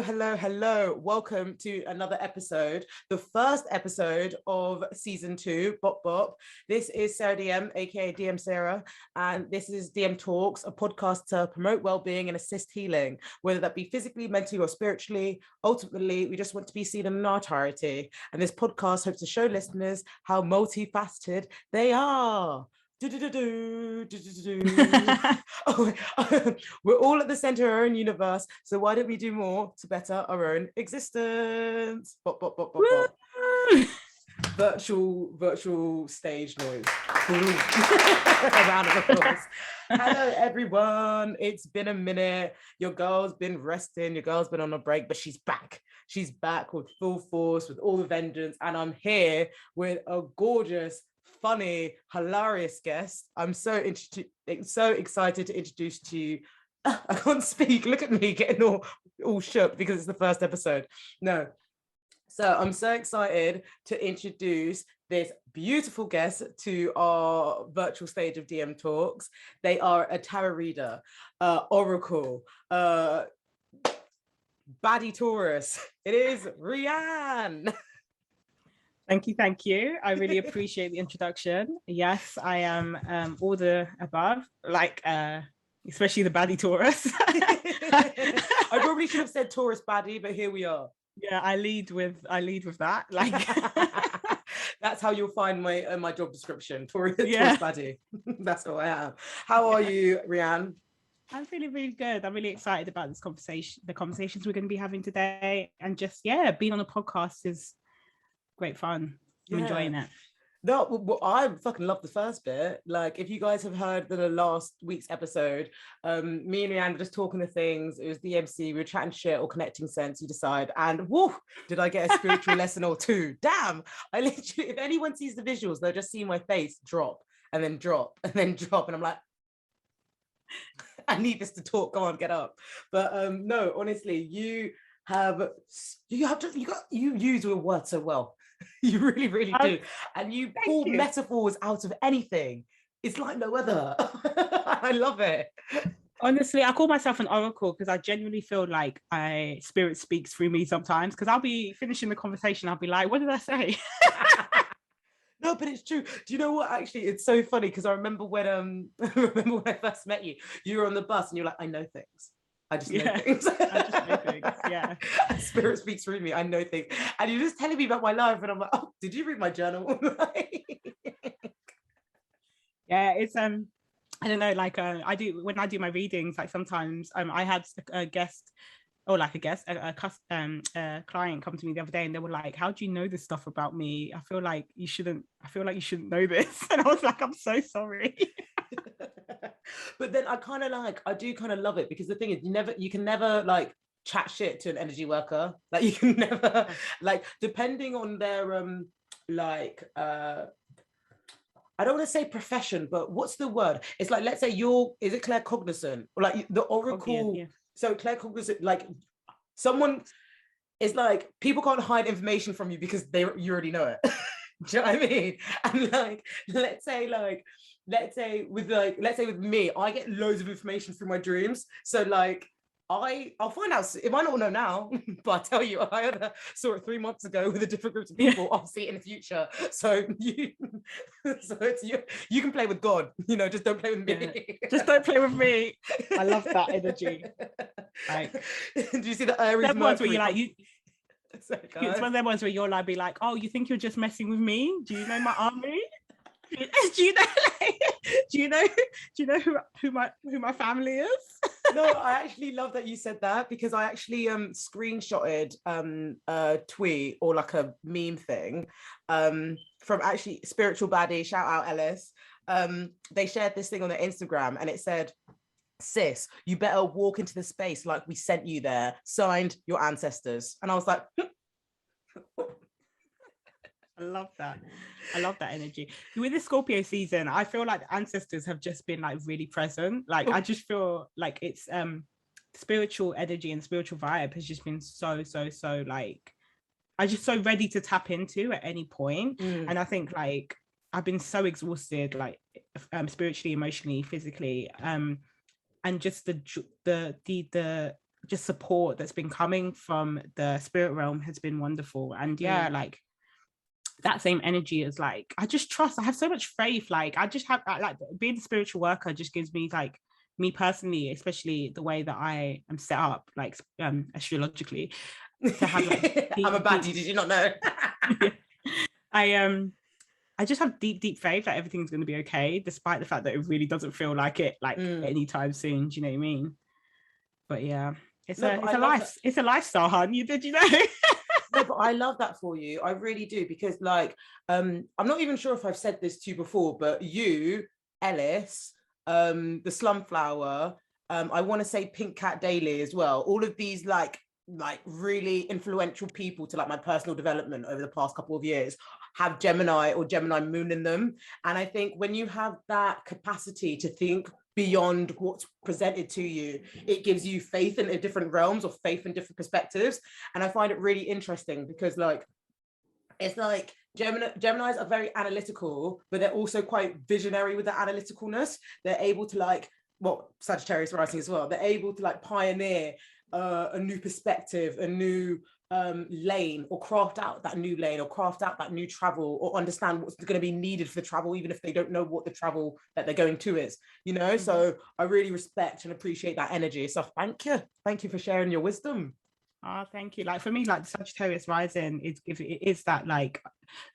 Hello. Welcome to another episode, the first episode of season 2, Bop Bop. This is Sarah DM, aka DM.Seerah, and this is DM Talks, a podcast to promote well-being and assist healing, whether that be physically, mentally, or spiritually. Ultimately, we just want to be seen in our entirety, and this podcast hopes to show listeners how multifaceted they are. Oh, we're all at the center of our own universe, so why don't we do more to better our own existence? Bop, bop, bop, bop, bop. Virtual stage noise. A round of applause. Hello everyone, it's been a minute. Your girl's been resting, your girl's been on a break, but she's back with full force, with all the vengeance, and I'm here with a gorgeous, funny, hilarious guest. I'm so excited to introduce to you. I can't speak. Look at me getting all shook because it's the first episode. No. So I'm so excited to introduce this beautiful guest to our virtual stage of DM Talks. They are a tarot reader, oracle, baddie Taurus. It is Reanne. Thank you. I really appreciate the introduction. Yes, I am all the above, like especially the baddie Taurus. I probably should have said Taurus baddie, but here we are. Yeah, I lead with that. Like that's how you'll find my job description. Taurus baddie. That's who I am. How are you, Reanne? I'm feeling really good. I'm really excited about this conversation, the conversations we're going to be having today, and just being on a podcast is great fun. I'm enjoying it. No, well, I fucking love the first bit. Like, if you guys have heard the last week's episode, me and Reanne were just talking to things. It was DMC, we were chatting shit or connecting sense, you decide. And woo, did I get a spiritual lesson or two? Damn, I literally, if anyone sees the visuals, they'll just see my face drop and then drop and then drop. And I'm like, I need this to talk. Go on, get up. But no, honestly, you use your words so well. You really do, and you pull metaphors out of anything. It's like no other. I love it. Honestly, I call myself an oracle because I genuinely feel like spirit speaks through me sometimes, because I'll be finishing the conversation, I'll be like, what did I say? No, but it's true. Do you know what? Actually, it's so funny because I remember when I first met you, you were on the bus and you're like, I know things. I just know things. I just know things. Yeah. Spirit speaks through me. I know things. And you're just telling me about my life. And I'm like, oh, did you read my journal? Yeah, it's I don't know, like I do when I do my readings, like sometimes I had a guest or like a client come to me the other day and they were like, how do you know this stuff about me? I feel like you shouldn't know this. And I was like, I'm so sorry. But then I do kind of love it, because the thing is you can never like chat shit to an energy worker. Like you can never, like, depending on their I don't want to say profession, but what's the word? It's like, let's say is it claircognizant or like the oracle? Yeah. So claircognizant, like someone is like, people can't hide information from you because you already know it. Do you know what I mean? And like, let's say with me, I get loads of information through my dreams. So like, I'll find out if I don't know now, but I tell you, I saw it 3 months ago with a different group of people. I'll see it in the future. So it's you can play with God, just don't play with me. Yeah. Just don't play with me. I love that energy. Like, do you see the Aries ones where you're like it's one of them ones where you're like, be like, oh, you think you're just messing with me? Do you know my army? Do you know who my family is? No, I actually love that you said that, because I actually screenshotted a tweet or like a meme thing from actually Spiritual Baddie, shout out Ellis. They shared this thing on their Instagram and it said, sis, you better walk into the space like we sent you there, signed your ancestors. And I was like, I love that energy. With the Scorpio season, I feel like the ancestors have just been like really present. Like I just feel like it's spiritual energy and spiritual vibe has just been so like, I'm just so ready to tap into at any point. And I think like I've been so exhausted, like spiritually, emotionally, physically, and just the just support that's been coming from the spirit realm has been wonderful. And yeah, like that same energy is like, I just trust, I have so much faith. Like I just have like being a spiritual worker just gives me like, me personally, especially the way that I am set up, like astrologically, to have like I'm a baddie, did you not know? I just have deep faith that everything's going to be okay, despite the fact that it really doesn't feel like it like anytime soon. Do you know what I mean? But yeah, it's a lifestyle, hon. Did you know? No, but I love that for you. I really do, because like I'm not even sure if I've said this to you before, but you, Ellis, the Slumflower, I want to say Pink Cat Daily as well. All of these like really influential people to like my personal development over the past couple of years have Gemini or Gemini moon in them. And I think when you have that capacity to think beyond what's presented to you, it gives you faith in different realms, or faith in different perspectives. And I find it really interesting because like, it's like Geminis are very analytical, but they're also quite visionary with their analyticalness. They're able to like, well, Sagittarius rising as well, they're able to like pioneer a new perspective, a new lane, or craft out that new lane, or craft out that new travel, or understand what's going to be needed for the travel, even if they don't know what the travel that they're going to is, you know. So I really respect and appreciate that energy. So thank you for sharing your wisdom. Oh, thank you. Like for me, like the Sagittarius rising it is that like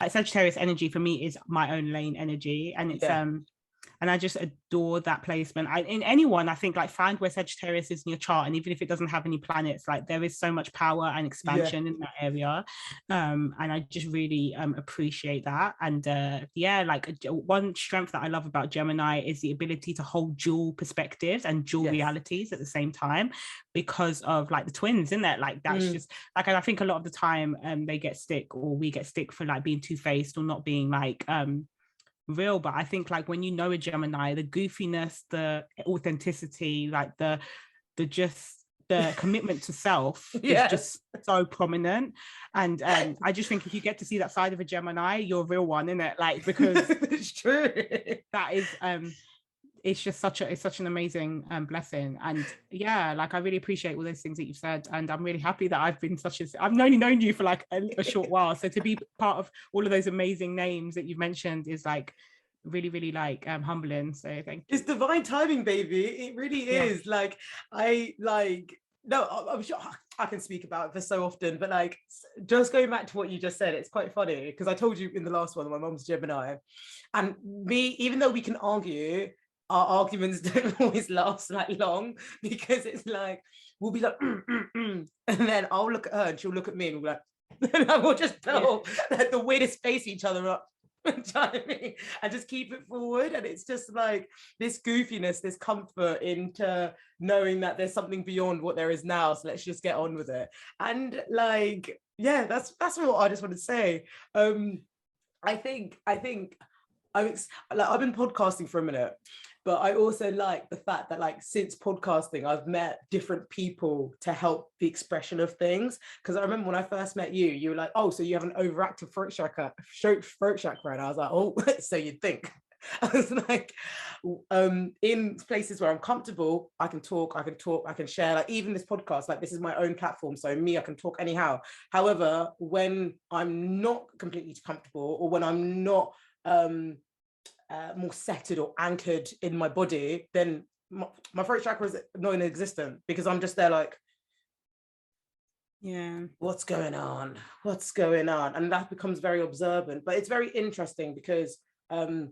Sagittarius energy for me is my own lane energy, and it's and I just adore that placement. In anyone, I think, like, find where Sagittarius is in your chart, and even if it doesn't have any planets, like there is so much power and expansion in that area. And I just really appreciate that. And like one strength that I love about Gemini is the ability to hold dual perspectives and dual realities at the same time, because of like the twins, isn't it? Like that's just like, and I think a lot of the time they get stick, or we get stick for like being two-faced or not being like real. But I think like when you know a Gemini, the goofiness, the authenticity, like the commitment to self is just so prominent. And I just think if you get to see that side of a Gemini, you're a real one, isn't it? Like, because it's true. That is it's just such an amazing blessing. And yeah, like I really appreciate all those things that you've said, and I'm really happy that I've only known you for like a short while, so to be part of all of those amazing names that you've mentioned is like really, really like humbling. So thank you. It's divine timing, baby. It really is. Like I'm sure I can speak about it for so often, but like just going back to what you just said, it's quite funny because I told you in the last one that my mom's Gemini, and me, even though we can argue, our arguments don't always last like long, because it's like we'll be like and then I'll look at her and she'll look at me and we'll be like, and I will just tell like the weirdest face each other up. I just keep it forward, and it's just like this goofiness, this comfort into knowing that there's something beyond what there is now, so let's just get on with it. And like that's what I just want to say. I think I've been podcasting for a minute, but I also like the fact that like since podcasting I've met different people to help the expression of things. Because I remember when I first met you, you were like, oh, so you have an overactive throat chakra, and I was like, oh, so you'd think. I was like, in places where I'm comfortable, I can talk, I can share. Like even this podcast, like this is my own platform, so me, I can talk anyhow. However, when I'm not completely comfortable, or when I'm not more settled or anchored in my body, then my throat chakra is non-existent, because I'm just there like, what's going on, and that becomes very observant. But it's very interesting because I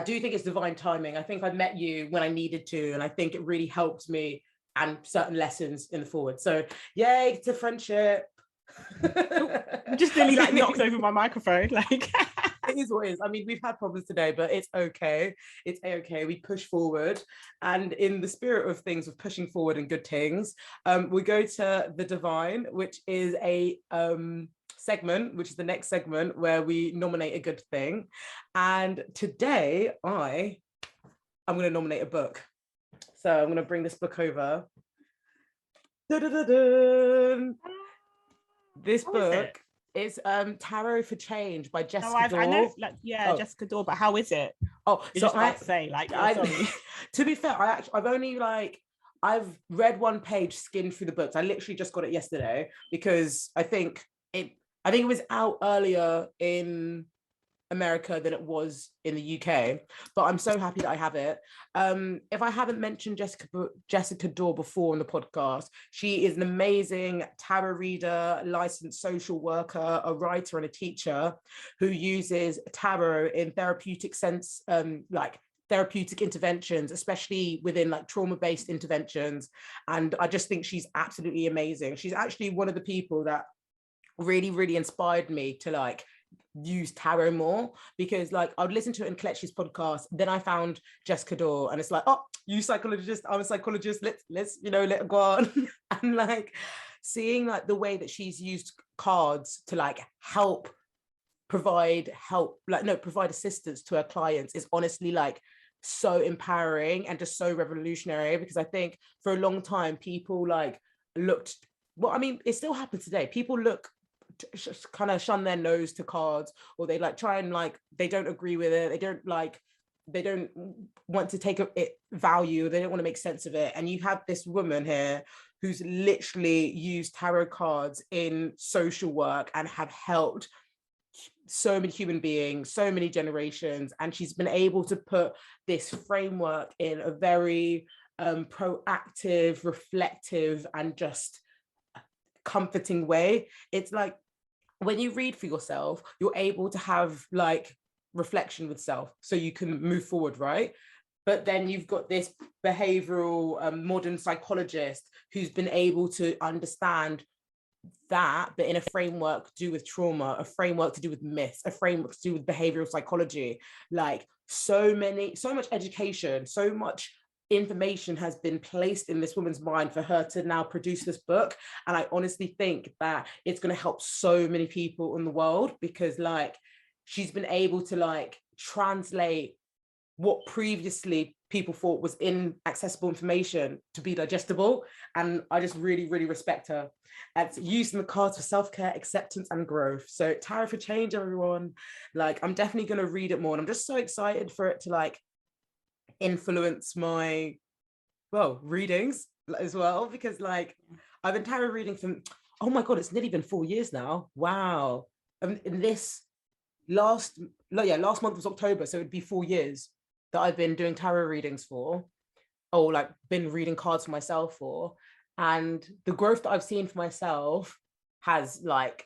do think it's divine timing. I think I met you when I needed to, and I think it really helped me and certain lessons in the forward. So yay to friendship. Just nearly like knocked over my microphone, like it is what it is. I mean, we've had problems today, but it's okay. It's a-okay. We push forward. And in the spirit of things, of pushing forward and good things, we go to the divine, which is a segment, which is the next segment where we nominate a good thing. And today I'm going to nominate a book. So I'm going to bring this book over. Da-da-da-da. This book is Tarot for Change by Jessica Dore. I know, like, Jessica Dore, but how is it? Oh, so I say, like, to be fair, I've only like, I've read one page, skimmed through the books. I literally just got it yesterday because I think it was out earlier in America than it was in the UK, but I'm so happy that I have it. If I haven't mentioned Jessica Dore before on the podcast, she is an amazing tarot reader, licensed social worker, a writer, and a teacher who uses tarot in therapeutic sense, like therapeutic interventions, especially within like trauma-based interventions. And I just think she's absolutely amazing. She's actually one of the people that really, really inspired me to like use tarot more, because like I would listen to it in Kelechi's podcast, then I found Jessica Dore, and it's like, oh, you psychologist, I'm a psychologist, let's let it go on. And like seeing like the way that she's used cards to like provide assistance to her clients is honestly like so empowering and just so revolutionary, because I think for a long time people like looked, well, I mean, it still happens today, people look kind of shun their nose to cards, or they like try and like they don't agree with it, they don't want to take it value, they don't want to make sense of it. And you have this woman here who's literally used tarot cards in social work and have helped so many human beings, so many generations, and she's been able to put this framework in a very proactive, reflective, and just comforting way. It's like when you read for yourself, you're able to have like reflection with self so you can move forward, right? But then you've got this behavioral modern psychologist who's been able to understand that, but in a framework to do with trauma, a framework to do with myths, a framework to do with behavioral psychology. Like so much education, so much information has been placed in this woman's mind for her to now produce this book. And I honestly think that it's going to help so many people in the world, because like she's been able to like translate what previously people thought was inaccessible information to be digestible. And I just really, really respect her. It's using the cards for self-care, acceptance, and growth. So Tarot for Change, everyone. Like, I'm definitely going to read it more. And I'm just so excited for it to like influence my, well, readings as well. Because like, I've been tarot reading from, oh my God, it's nearly been 4 years now. Wow. In this last month was October. So it'd be 4 years that I've been doing tarot readings for, or like been reading cards for myself for. And the growth that I've seen for myself has like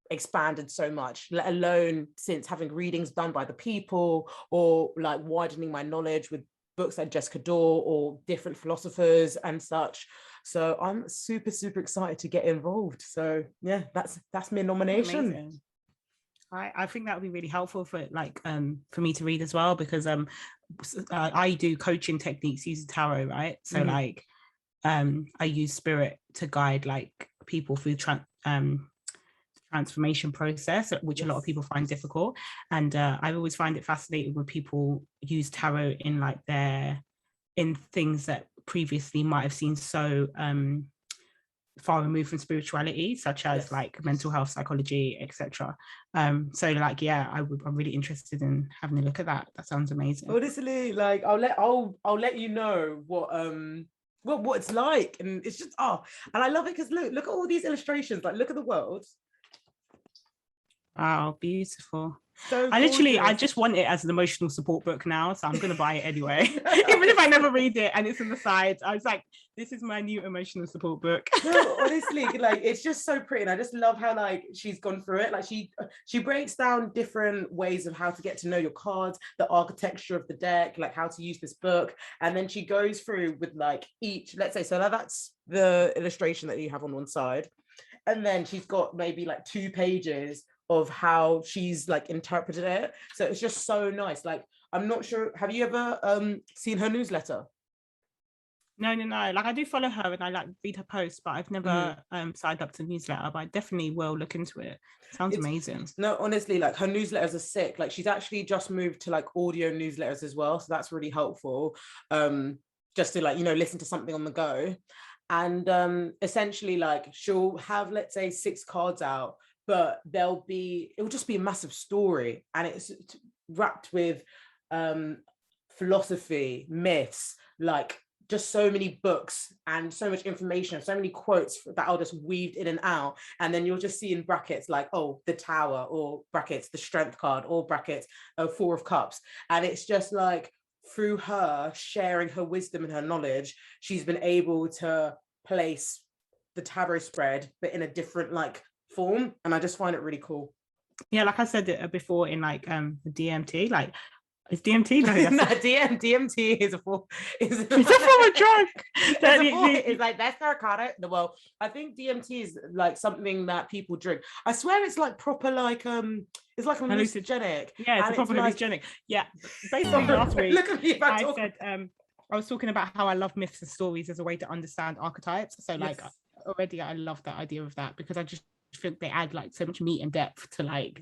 expanded so much, let alone since having readings done by the people, or like widening my knowledge with books like Jessica Dore or different philosophers and such. So I'm super, super excited to get involved. So yeah, that's my nomination. Amazing. I think that would be really helpful for like for me to read as well, because I do coaching techniques using tarot, right? So like I use spirit to guide like people through transformation process, which a lot of people find difficult. And I always find it fascinating when people use tarot in like in things that previously might have seemed so far removed from spirituality, such as like mental health, psychology, etc. So like, yeah, I'm really interested in having a look at that. That sounds amazing. Honestly, like I'll let you know what it's like. And it's just and I love it because look at all these illustrations, like look at the world. Wow, beautiful. So I just want it as an emotional support book now, so I'm gonna buy it anyway. Even if I never read it and it's in the sides, I was like, this is my new emotional support book. No, honestly, like it's just so pretty. And I just love how like she's gone through it. Like she breaks down different ways of how to get to know your cards, the architecture of the deck, like how to use this book. And then she goes through with like each, let's say, so that's the illustration that you have on one side. And then she's got maybe like 2 pages of how she's like interpreted it. So it's just so nice. Like, I'm not sure, have you ever seen her newsletter? No. Like I do follow her and I like read her posts, but I've never signed up to the newsletter, but I definitely will look into it. Sounds amazing. No, honestly, like her newsletters are sick. Like she's actually just moved to like audio newsletters as well. So that's really helpful. Just to like, listen to something on the go. And essentially like she'll have, let's say, 6 cards out, but it will just be a massive story, and it's wrapped with philosophy, myths, like just so many books and so much information, so many quotes that are just weaved in and out. And then you'll just see in brackets like, oh, the Tower, or brackets, the Strength card, or brackets, Four of Cups. And it's just like, through her sharing her wisdom and her knowledge, she's been able to place the tarot spread, but in a different like form. And I just find it really cool. Yeah, like I said it before in like the DMT, like it's DMT. No, No, DMT is a form. It's a form of drug. It's like, that's narcotic. Well, I think DMT is like something that people drink. I swear it's like proper like it's like a hallucinogenic. Yeah, it's a proper hallucinogenic. Yeah, basically last week look at me, I said I was talking about how I love myths and stories as a way to understand archetypes. So like already I love that idea of that, because I just think they add like so much meat and depth to like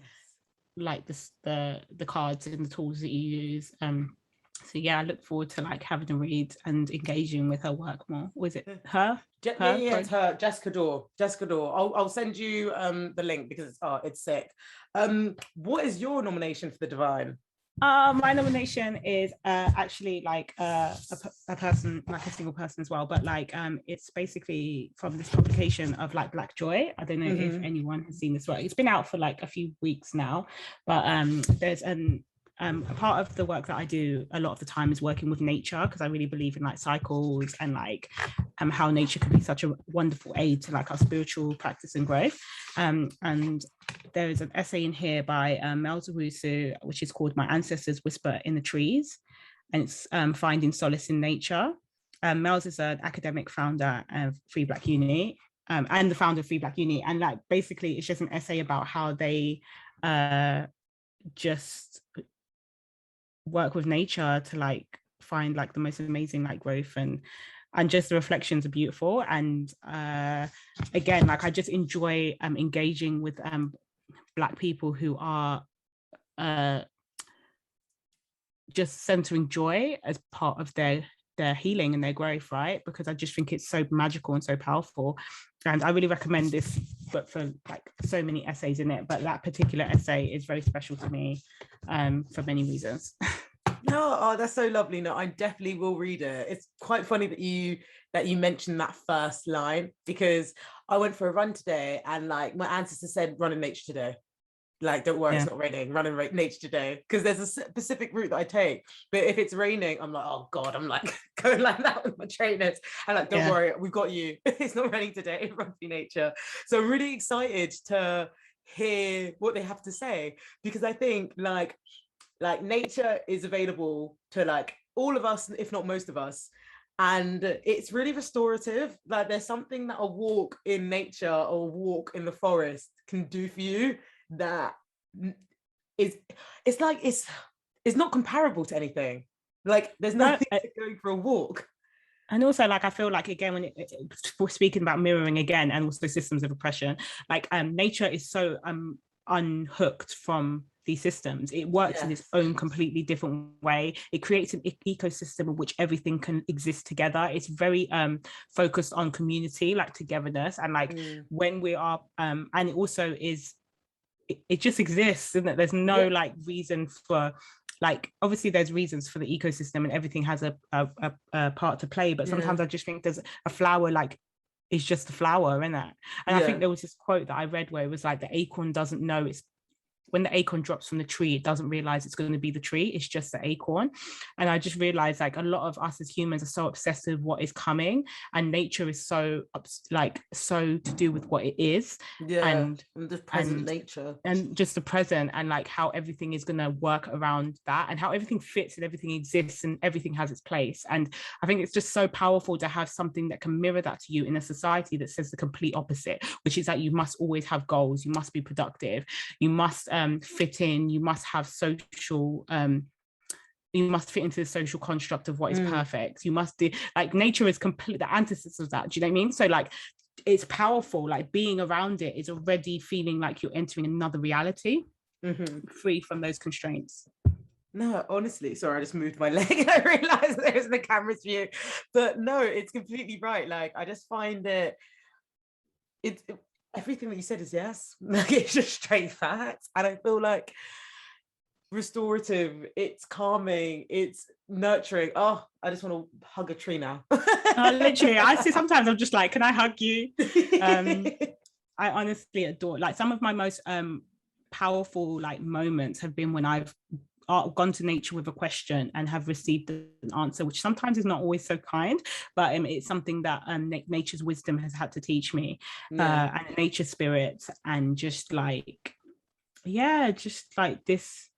the cards and the tools that you use. So yeah, I look forward to like having a read and engaging with her work more. Was it her? Yeah, it's her, Jessica Dore. I'll send you the link because it's sick. What is your nomination for the Divine? My nomination is actually like a person, like a single person as well, but like it's basically from this publication of like Black Joy. I don't know if anyone has seen this work. It's been out for like a few weeks now, but there's a part of the work that I do a lot of the time is working with nature, because I really believe in like cycles and like how nature can be such a wonderful aid to like our spiritual practice and growth. And there is an essay in here by Mel Zawusu, which is called My Ancestors Whisper in the Trees, and it's finding solace in nature. Mel's is an academic founder of Free Black Uni, and the founder of Free Black Uni, and like basically it's just an essay about how they just work with nature to like find like the most amazing like growth, and just the reflections are beautiful. And again, like I just enjoy engaging with Black people who are just centering joy as part of their healing and their growth, right? Because I just think it's so magical and so powerful. And I really recommend this book for like so many essays in it, but that particular essay is very special to me for many reasons. No, that's so lovely. No, I definitely will read it. It's quite funny that you mentioned that first line, because I went for a run today and like my ancestor said, run in nature today. Like, don't worry, it's not raining, run in nature today. Because there's a specific route that I take. But if it's raining, I'm like, oh God, I'm like going like that with my trainers. And like, don't worry, we've got you. It's not raining today, run through nature. So I'm really excited to hear what they have to say, because I think like nature is available to like all of us, if not most of us. And it's really restorative. Like there's something that a walk in nature or a walk in the forest can do for you that is, it's like it's not comparable to anything. Like there's nothing to going for a walk. And also, like, I feel like, again, when we're speaking about mirroring again, and also systems of oppression, like nature is so unhooked from these systems. It works in its own completely different way. It creates an ecosystem in which everything can exist together. It's very focused on community, like togetherness, and like when we are and it also is, it just exists, isn't it? There's no like reason for, like, obviously there's reasons for the ecosystem and everything has a part to play, but sometimes I just think there's a flower, like, it's just a flower, isn't it? And I think there was this quote that I read where it was like, the acorn doesn't know it's, when the acorn drops from the tree, it doesn't realize it's going to be the tree, it's just the acorn. And I just realized, like, a lot of us as humans are so obsessed with what is coming, and nature is so like so to do with what it is, and the present nature, and just the present, and like how everything is going to work around that, and how everything fits and everything exists and everything has its place. And I think it's just so powerful to have something that can mirror that to you in a society that says the complete opposite, which is that you must always have goals, you must be productive, you must fit in, you must have social you must fit into the social construct of what is perfect, you must do, like, nature is complete the antithesis of that. Do you know what I mean? So like, it's powerful, like being around it is already feeling like you're entering another reality, free from those constraints. No, honestly, sorry, I just moved my leg and I realized there was the camera's view. But no, it's completely right. Like, I just find it everything that you said is yes. Like, it's just straight facts. And I feel like restorative, it's calming, it's nurturing. Oh, I just want to hug a tree now. Literally, I see sometimes I'm just like, can I hug you? I honestly adore, like, some of my most powerful like moments have been when I've gone to nature with a question and have received an answer, which sometimes is not always so kind, but it's something that nature's wisdom has had to teach me, and nature spirit, and just like, yeah, just like this.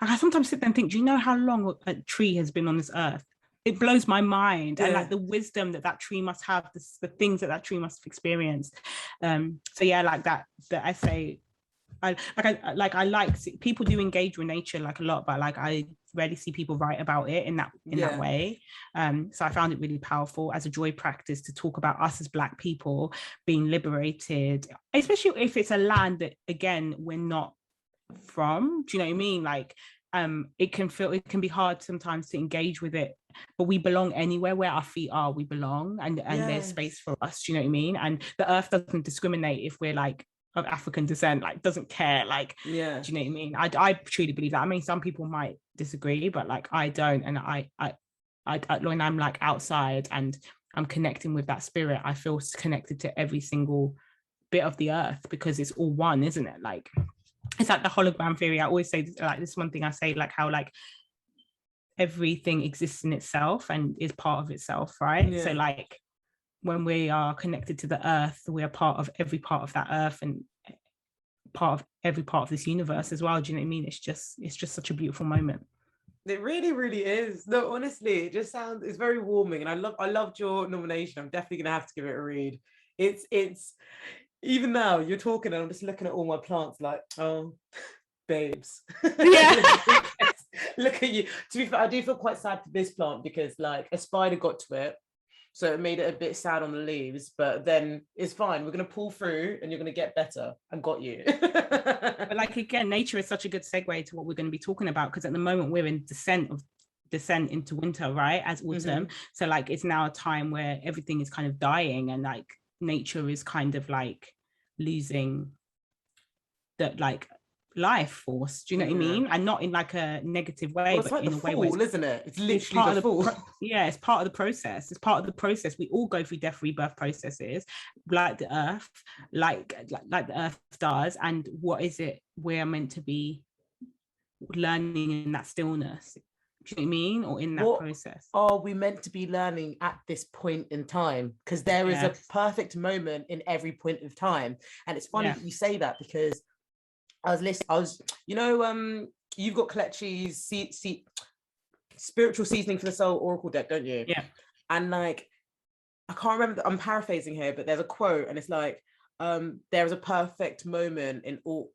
I sometimes sit there and think, do you know how long a tree has been on this earth? It blows my mind, and like the wisdom that tree must have, the things that tree must have experienced. So yeah, like that, the essay, I like people do engage with nature like a lot, but like I rarely see people write about it in that way. So I found it really powerful as a joy practice to talk about us as Black people being liberated, especially if it's a land that, again, we're not from. Do you know what I mean? Like, it can be hard sometimes to engage with it, but we belong anywhere where our feet are. We belong, and there's space for us. Do you know what I mean? And the earth doesn't discriminate if we're like of African descent, like doesn't care, like, do you know what I mean? I truly believe that. I mean, some people might disagree, but like I don't. And I when I'm like outside and I'm connecting with that spirit, I feel connected to every single bit of the earth, because it's all one, isn't it? Like, it's like the hologram theory. I always say, like, this one thing I say, like how like everything exists in itself and is part of itself, right? So like, when we are connected to the earth, we are part of every part of that earth and part of every part of this universe as well. Do you know what I mean? It's just such a beautiful moment. It really, really is. No, honestly, it just sounds, it's very warming. And I loved your nomination. I'm definitely gonna have to give it a read. It's even now you're talking and I'm just looking at all my plants like, oh, babes. Yeah. Look at you. To be fair, I do feel quite sad for this plant because like a spider got to it, so it made it a bit sad on the leaves, but then it's fine. We're going to pull through and you're going to get better. I got you. But like, again, nature is such a good segue to what we're going to be talking about, because at the moment we're in descent into winter, right? As autumn. So like, it's now a time where everything is kind of dying, and like nature is kind of like losing that like life force. Do you know what I mean? And not in like a negative way, well, it's but like in the a way fall, where isn't it? It's literally the fall. It's part of the process. It's part of the process. We all go through death rebirth processes, like the earth, like the earth does. And what is it we're meant to be learning in that stillness? Do you know what I mean? Or in that process? Are we meant to be learning at this point in time? Because there is a perfect moment in every point of time. And it's funny that you say that, because you've got Kalechi's Spiritual Seasoning for the Soul Oracle deck, don't you? Yeah. And like, I can't remember, I'm paraphrasing here, but there's a quote and it's like, there is a perfect moment in all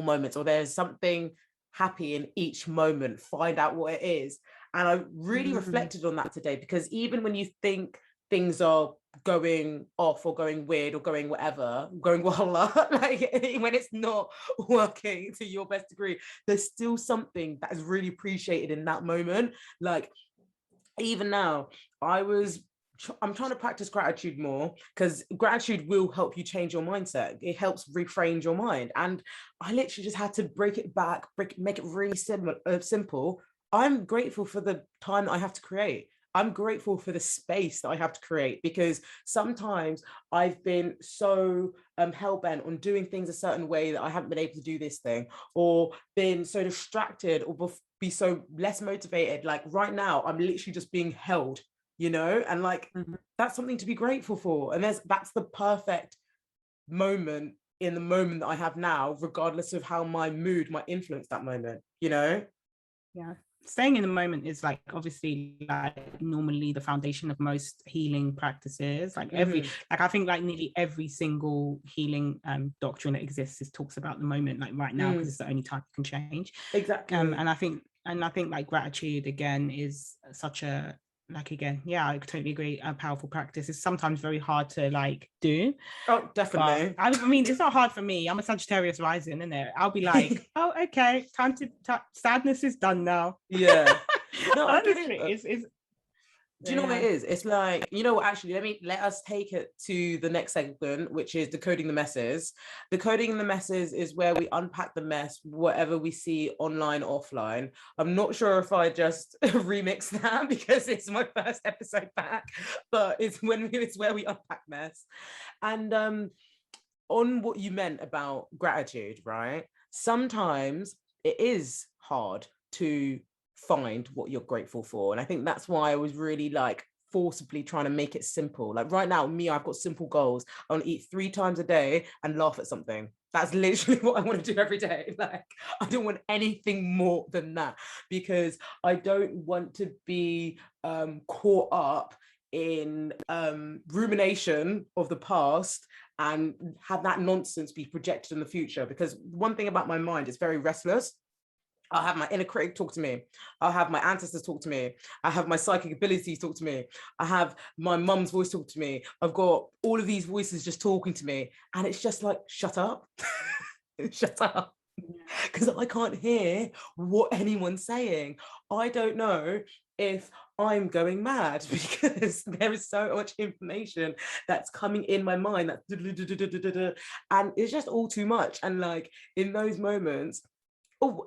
moments, or there's something happy in each moment. Find out what it is. And I really reflected on that today, because even when you think things are going off or going weird or going whatever, going walla, like when it's not working to your best degree, there's still something that is really appreciated in that moment. Like, even now, I'm trying to practice gratitude more, because gratitude will help you change your mindset. It helps reframe your mind. And I literally just had to break it back, make it really simple. I'm grateful for the time that I have to create. I'm grateful for the space that I have to create, because sometimes I've been so hell-bent on doing things a certain way that I haven't been able to do this thing, or been so distracted, or be so less motivated. Like right now, I'm literally just being held, and like, that's something to be grateful for. And that's the perfect moment in the moment that I have now, regardless of how my mood might influence that moment, Yeah. Staying in the moment is like, obviously, like normally the foundation of most healing practices. Like I think like nearly every single healing doctrine that exists talks about the moment, like right now, because it's the only time it can change. Exactly. And I think like gratitude again is such a, like, again, I totally agree, a powerful practice. Is sometimes very hard to like do. Oh, definitely. I mean, it's not hard for me. I'm a Sagittarius rising, isn't it? I'll be like, oh, okay, time to sadness is done now. Yeah. No, honestly, it's Do you know what it is? It's like, you know what, actually, let us take it to the next segment, which is decoding the messes. Decoding the messes is where we unpack the mess, whatever we see online, offline. I'm not sure if I just remix that because it's my first episode back, but it's where we unpack mess. And on what you meant about gratitude, right? Sometimes it is hard to find what you're grateful for. And I think that's why I was really like forcibly trying to make it simple. Like right now, I've got simple goals. I want to eat 3 times a day and laugh at something. That's literally what I want to do every day. Like, I don't want anything more than that, because I don't want to be caught up in rumination of the past and have that nonsense be projected in the future. Because one thing about my mind is very restless. I'll have my inner critic talk to me. I'll have my ancestors talk to me. I have my psychic abilities talk to me. I have my mum's voice talk to me. I've got all of these voices just talking to me. And it's just like, shut up. Shut up. Because I can't hear what anyone's saying. I don't know if I'm going mad because there is so much information that's coming in my mind and it's just all too much. And like in those moments,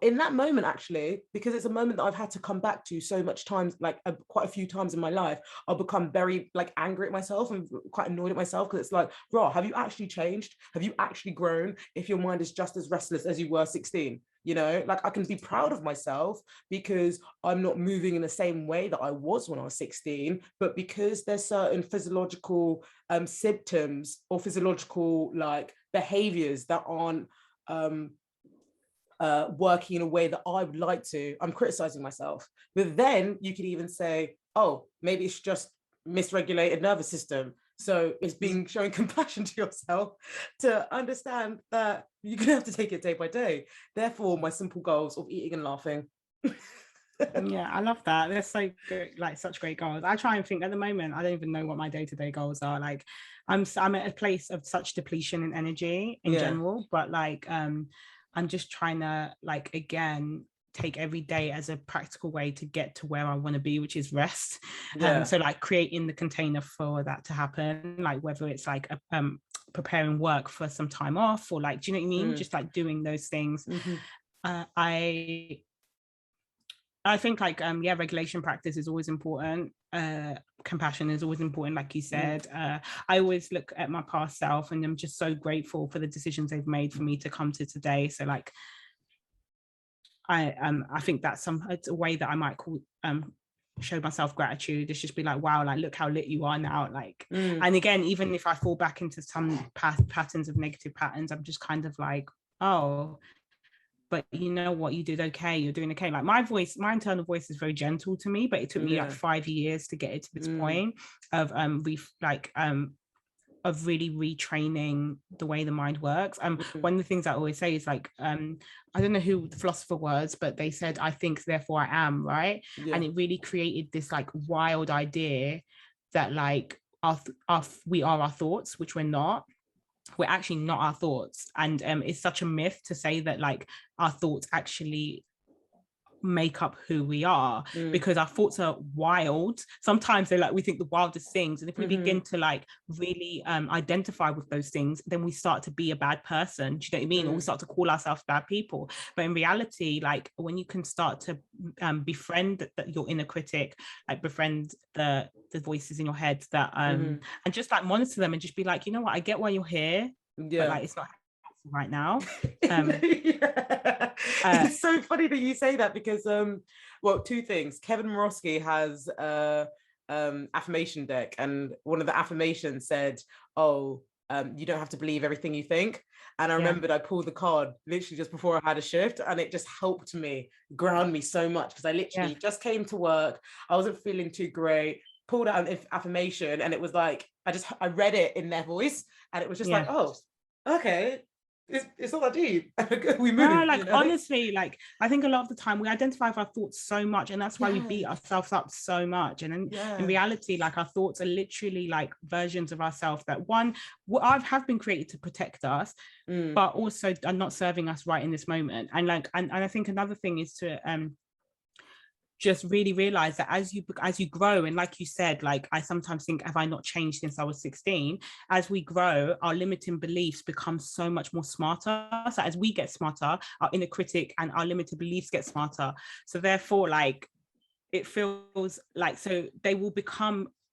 in that moment, actually, because it's a moment that I've had to come back to so much times, like quite a few times in my life, I'll become very like angry at myself and quite annoyed at myself, because it's like, raw, have you actually changed? Have you actually grown if your mind is just as restless as you were 16? You know, like I can be proud of myself because I'm not moving in the same way that I was when I was 16, but because there's certain physiological symptoms or physiological like behaviors that aren't working in a way that I would like to, I'm criticizing myself. But then you could even say, oh, maybe it's just misregulated nervous system. So it's being showing compassion to yourself to understand that you're gonna have to take it day by day. Therefore, my simple goals of eating and laughing. Yeah, I love that. They're so good, like such great goals. I try and think at the moment, I don't even know what my day-to-day goals are. Like I'm at a place of such depletion in energy in general, but like I'm just trying to like again take every day as a practical way to get to where I want to be, which is rest. So like creating the container for that to happen, like whether it's like preparing work for some time off or like, do you know what I mean? Just like doing those things. I think like regulation practice is always important. Compassion is always important, like you said. I always look at my past self and I'm just so grateful for the decisions they've made for me to come to today. So like I think that's it's a way that I might call show myself gratitude. It's just be like, wow, like look how lit you are now, like and again, even if I fall back into some patterns of negative patterns, I'm just kind of like, oh, but you know what, you did okay, you're doing okay. Like my internal voice is very gentle to me, but it took me like 5 years to get it to this point of of really retraining the way the mind works. One of the things I always say is like I don't know who the philosopher was, but they said, I think therefore I am, right? And it really created this like wild idea that like we are our thoughts, which we're not. We're actually not our thoughts. And it's such a myth to say that like our thoughts actually make up who we are, because our thoughts are wild. Sometimes they're like, we think the wildest things, and if we begin to like really identify with those things, then we start to be a bad person. Do you know what I mean? Or we start to call ourselves bad people. But in reality, like when you can start to befriend your inner critic, like befriend the voices in your head that and just like monitor them and just be like, you know what, I get why you're here, but like it's not right now. It's so funny that you say that, because well, 2 things. Kevin Morosky has a affirmation deck, and one of the affirmations said, oh, you don't have to believe everything you think. And I remembered I pulled the card literally just before I had a shift, and it just helped me ground me so much, because I literally just came to work, I wasn't feeling too great, pulled out an affirmation, and it was like I read it in their voice, and it was just like, oh, okay, it's not that deep. We move. No, like, you know? honestly, like I think a lot of the time we identify with our thoughts so much, and that's why we beat ourselves up so much. And then in reality, like our thoughts are literally like versions of ourselves that have been created to protect us, but also are not serving us right in this moment. And like and I think another thing is to just really realize that as you grow, and like you said, like I sometimes think, have I not changed since I was 16? As we grow, our limiting beliefs become so much more smarter. So as we get smarter, our inner critic and our limited beliefs get smarter. So therefore, like, it feels like, so they will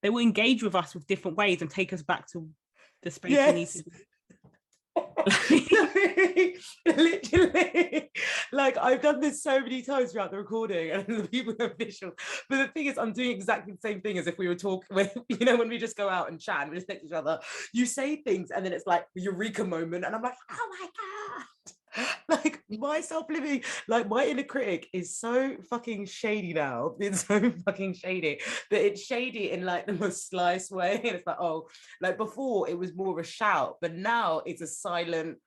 engage with us with different ways and take us back to the space we need to be. Literally, like I've done this so many times throughout the recording, and the people are visual. But the thing is, I'm doing exactly the same thing as if we were talking. When we just go out and chat and we just next to each other, you say things, and then it's like a eureka moment, and I'm like, oh my god. Like my self-living, like my inner critic is so fucking shady now. It's so fucking shady, but it's shady in like the most slice way. And it's like, oh, like before it was more of a shout, but now it's a silent,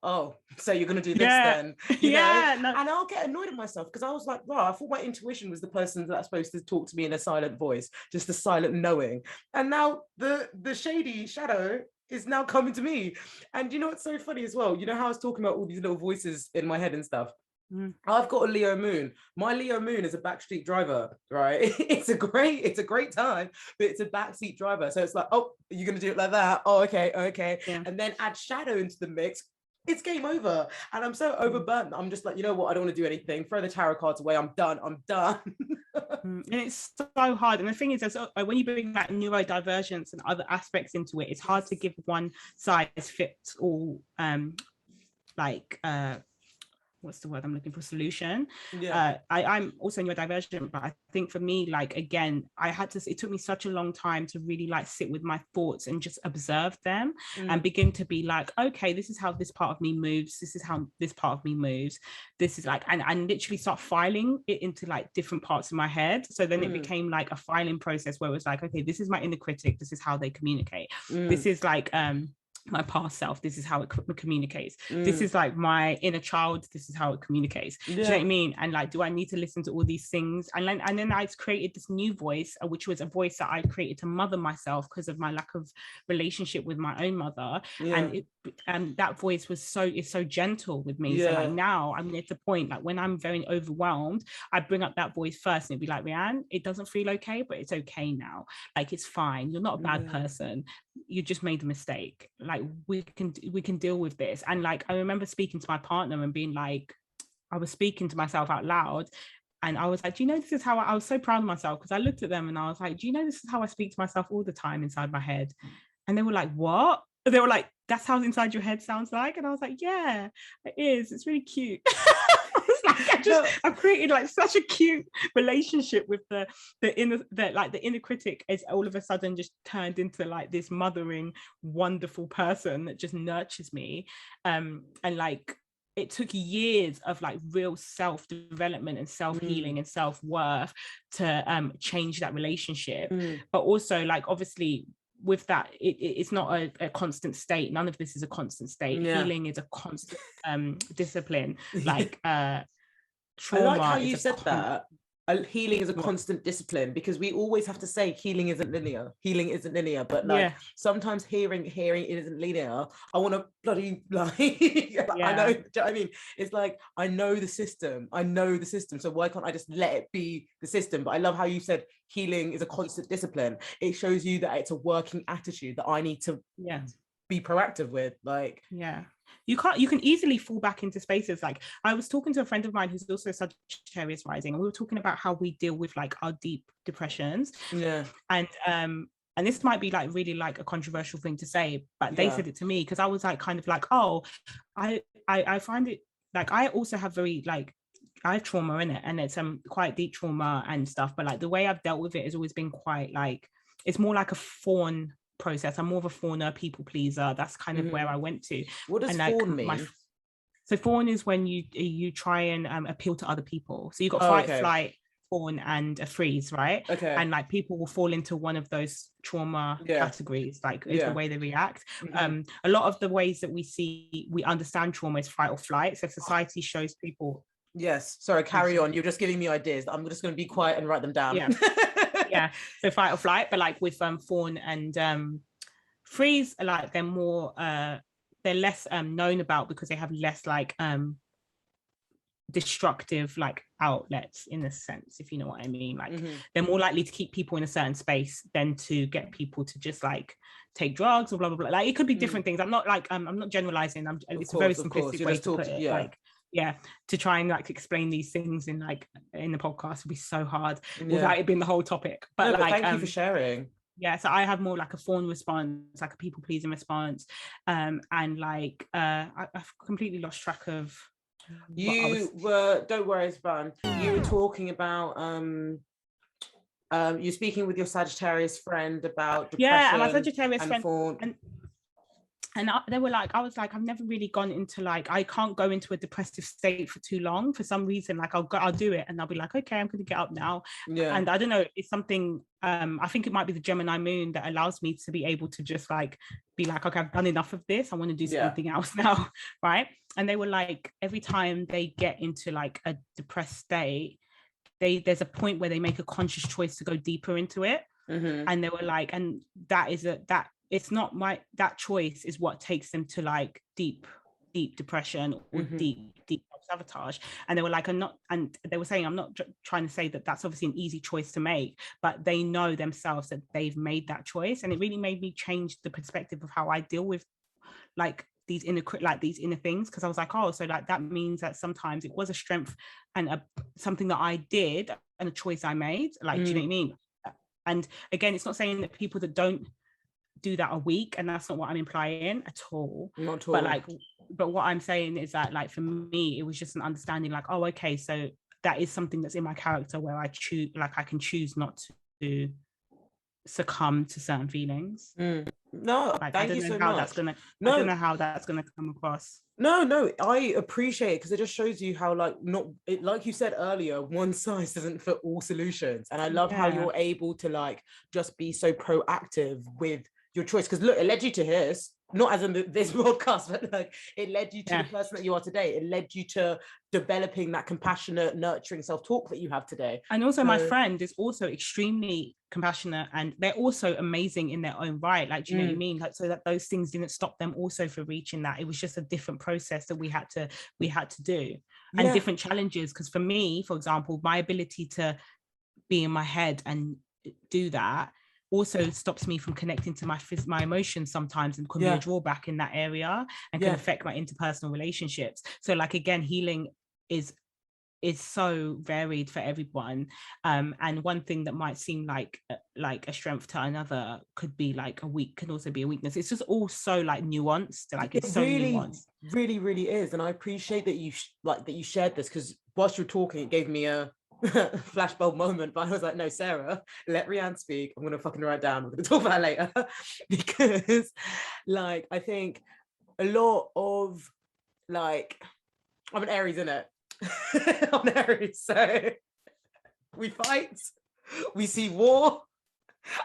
oh, so you're gonna do this then, you know? No. And I'll get annoyed at myself because I was like, wow, I thought my intuition was the person that's supposed to talk to me in a silent voice, just a silent knowing. And now the shady shadow is now coming to me. And you know what's so funny as well? You know how I was talking about all these little voices in my head and stuff? I've got a Leo moon. My Leo moon is a backstreet driver, right? It's a great time, but it's a backseat driver. So it's like, oh, you're gonna do it like that. Oh, okay. Yeah. And then add shadow into the mix. It's game over. And I'm so overburnt. I'm just like, you know what? I don't want to do anything. Throw the tarot cards away. I'm done. And it's so hard. And the thing is, when you bring that neurodivergence and other aspects into it, it's hard to give one size fits all, what's the word I'm looking for, solution. I'm also neurodivergent, but I think for me, like, again, it took me such a long time to really like sit with my thoughts and just observe them and begin to be like, okay, this is how this part of me moves, this is how this part of me moves, this is like, and literally start filing it into like different parts of my head. So then it became like a filing process where it was like, okay, this is my inner critic, this is how they communicate, this is like my past self, this is how it communicates, this is like my inner child, this is how it communicates. Do you know what I mean? And like, do I need to listen to all these things? And then I created this new voice, which was a voice that I created to mother myself because of my lack of relationship with my own mother. And that voice is so gentle with me. So like now I'm at the point, like when I'm very overwhelmed, I bring up that voice first and it'd be like, Reanne, it doesn't feel okay, but it's okay now. Like, it's fine. You're not a bad person. You just made a mistake. Like, we can deal with this. And like, I remember speaking to my partner and being like, I was speaking to myself out loud, and I was like, do you know, this is how I was so proud of myself, because I looked at them and I was like, do you know, this is how I speak to myself all the time inside my head? And they were like, what? They were like, that's how inside your head sounds like? And I was like, yeah, it is. It's really cute. I've created like such a cute relationship with the inner critic is all of a sudden just turned into like this mothering, wonderful person that just nurtures me. And like, it took years of like real self-development and self-healing and self-worth to change that relationship. But also, like, obviously with that, it's not a constant state. None of this is a constant state. Healing is a constant discipline. Like trauma. I like how you said that. Healing is a constant discipline, because we always have to say healing isn't linear, but like sometimes hearing isn't linear. I want to bloody like I know, do you know what I mean? It's like, I know the system, so why can't I just let it be the system? But I love how you said healing is a constant discipline. It shows you that it's a working attitude that I need to be proactive with. Like, you can easily fall back into spaces. Like, I was talking to a friend of mine who's also Sagittarius rising, and we were talking about how we deal with like our deep depressions. And this might be like really like a controversial thing to say, but they said it to me because I was like, kind of like, oh, I find it like, I also have very like, I have trauma in it, and it's quite deep trauma and stuff, but like the way I've dealt with it has always been quite like, it's more like a fawn process. I'm more of a fawner, people pleaser. That's kind of where I went to. What does fawn mean? So fawn is when you try and appeal to other people. So you've got fight, flight, fawn, and a freeze, right? And like, people will fall into one of those trauma categories, like is the way they react. A lot of the ways that we understand trauma is fight or flight. So society shows people. Yes, sorry, carry on. You're just giving me ideas. I'm just going to be quiet and write them down. So fight or flight. But like with fawn and freeze, like they're more they're less known about, because they have less like destructive like outlets in a sense, if you know what I mean. Like Mm-hmm. they're more likely to keep people in a certain space than to get people to just like take drugs or blah blah blah. Like it could be different things. I'm not like I'm not generalizing. It's a very simplistic way to put it. Yeah. Like to try and like explain these things in like in the podcast would be so hard without it being the whole topic. But but like thank you for sharing. Yeah, so I have more like a fawn response, like a people pleasing response, and like I've completely lost track of. Don't worry, it's fun. You were talking about you're speaking with your Sagittarius friend about depression. Yeah, and my Sagittarius friend, fawn. and they were like, I was like, I've never really gone into like, I can't go into a depressive state for too long for some reason. Like I'll do it and I'll be like, okay, I'm going to get up now. Yeah. And I don't know, it's something, I think it might be the Gemini moon that allows me to be able to just like, be like, okay, I've done enough of this. I want to do something else now. Right. And they were like, every time they get into like a depressed state, there's a point where they make a conscious choice to go deeper into it. Mm-hmm. And they were like, and it's not that choice is what takes them to like deep depression or deep sabotage. And they were like, and they were saying, I'm not trying to say that that's obviously an easy choice to make, but they know themselves that they've made that choice. And it really made me change the perspective of how I deal with like these inner things, because I was like, oh, so like that means that sometimes it was a strength and something that I did and a choice I made. Like, do you know what I mean? And again, it's not saying that people that don't do that are weak, and that's not what I'm implying at all. Not at all. But like, what I'm saying is that like for me, it was just an understanding like, oh, okay, so that is something that's in my character where I can choose not to succumb to certain feelings. No, like, thank you so much. I don't know how that's gonna come across. No, I appreciate it because it just shows you how like like you said earlier, one size doesn't fit all solutions. And I love how you're able to like just be so proactive with your choice. Because look, it led you to this, not as in this podcast, but like it led you to the person that you are today. It led you to developing that compassionate, nurturing self-talk that you have today. And also my friend is also extremely compassionate, and they're also amazing in their own right. Like, do you know what I mean? Like, so that those things didn't stop them also for reaching that. It was just a different process that we had to do, and different challenges. Because for me, for example, my ability to be in my head and do that also stops me from connecting to my emotions sometimes, and could be a drawback in that area and can affect my interpersonal relationships. So like, again, healing is so varied for everyone, and one thing that might seem like a strength to another could also be a weakness. It's just all so like nuanced. Like it's so really nuanced. really is. And I appreciate that you shared this, because whilst you're talking, it gave me a flashbulb moment. But I was like, no, Sarah, let Reanne speak. I'm gonna fucking write down, we're gonna talk about it later. Because like I think a lot of like, I'm an Aries, innit? I'm an Aries, so we fight, we see war,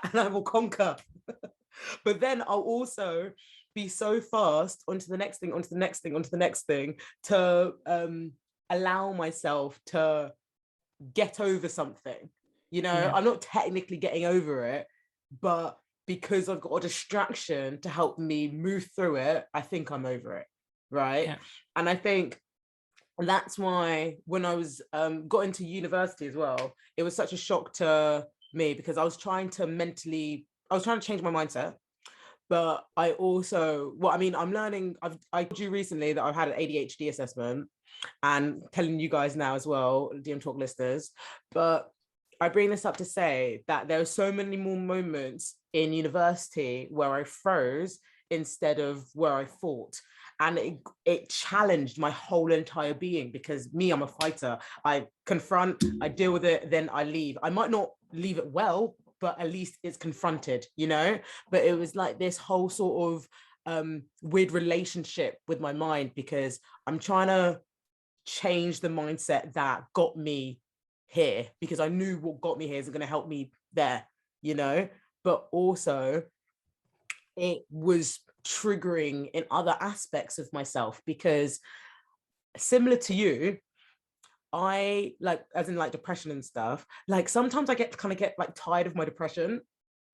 and I will conquer. But then I'll also be so fast onto the next thing to allow myself to get over something. You know, I'm not technically getting over it, but because I've got a distraction to help me move through it, I think I'm over it, right? And I think that's why when I was got into university as well, it was such a shock to me, because I was trying to change my mindset. But I also, I'm learning, I do recently that I've had an ADHD assessment, and telling you guys now as well, DM Talk listeners. But I bring this up to say that there are so many more moments in university where I froze instead of where I fought. And it challenged my whole entire being, because I'm a fighter. I confront, I deal with it, then I leave. I might not leave it well, but at least it's confronted, you know? But it was like this whole sort of weird relationship with my mind, because I'm trying to change the mindset that got me here, because I knew what got me here isn't going to help me there, you know? But also it was triggering in other aspects of myself, because similar to you, I like, as in like depression and stuff, like sometimes I get like tired of my depression.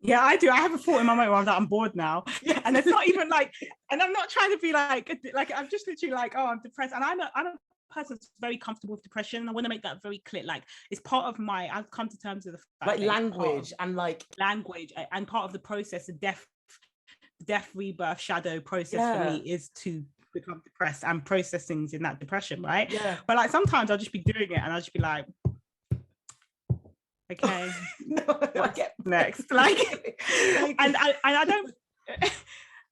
Yeah, I do. I have a thought in my mind where I'm like, I'm bored now. And it's not even like, and I'm not trying to be like I'm just literally like, oh, I'm depressed. And I'm a person that's very comfortable with depression. I want to make that very clear. Like, it's part of I've come to terms with the fact like that language and like language and part of the process, the death, rebirth, shadow process for me is to become depressed and process things in that depression, right? Yeah. But like sometimes I'll just be doing it and I'll just be like, okay, what's next? Like, and I don't,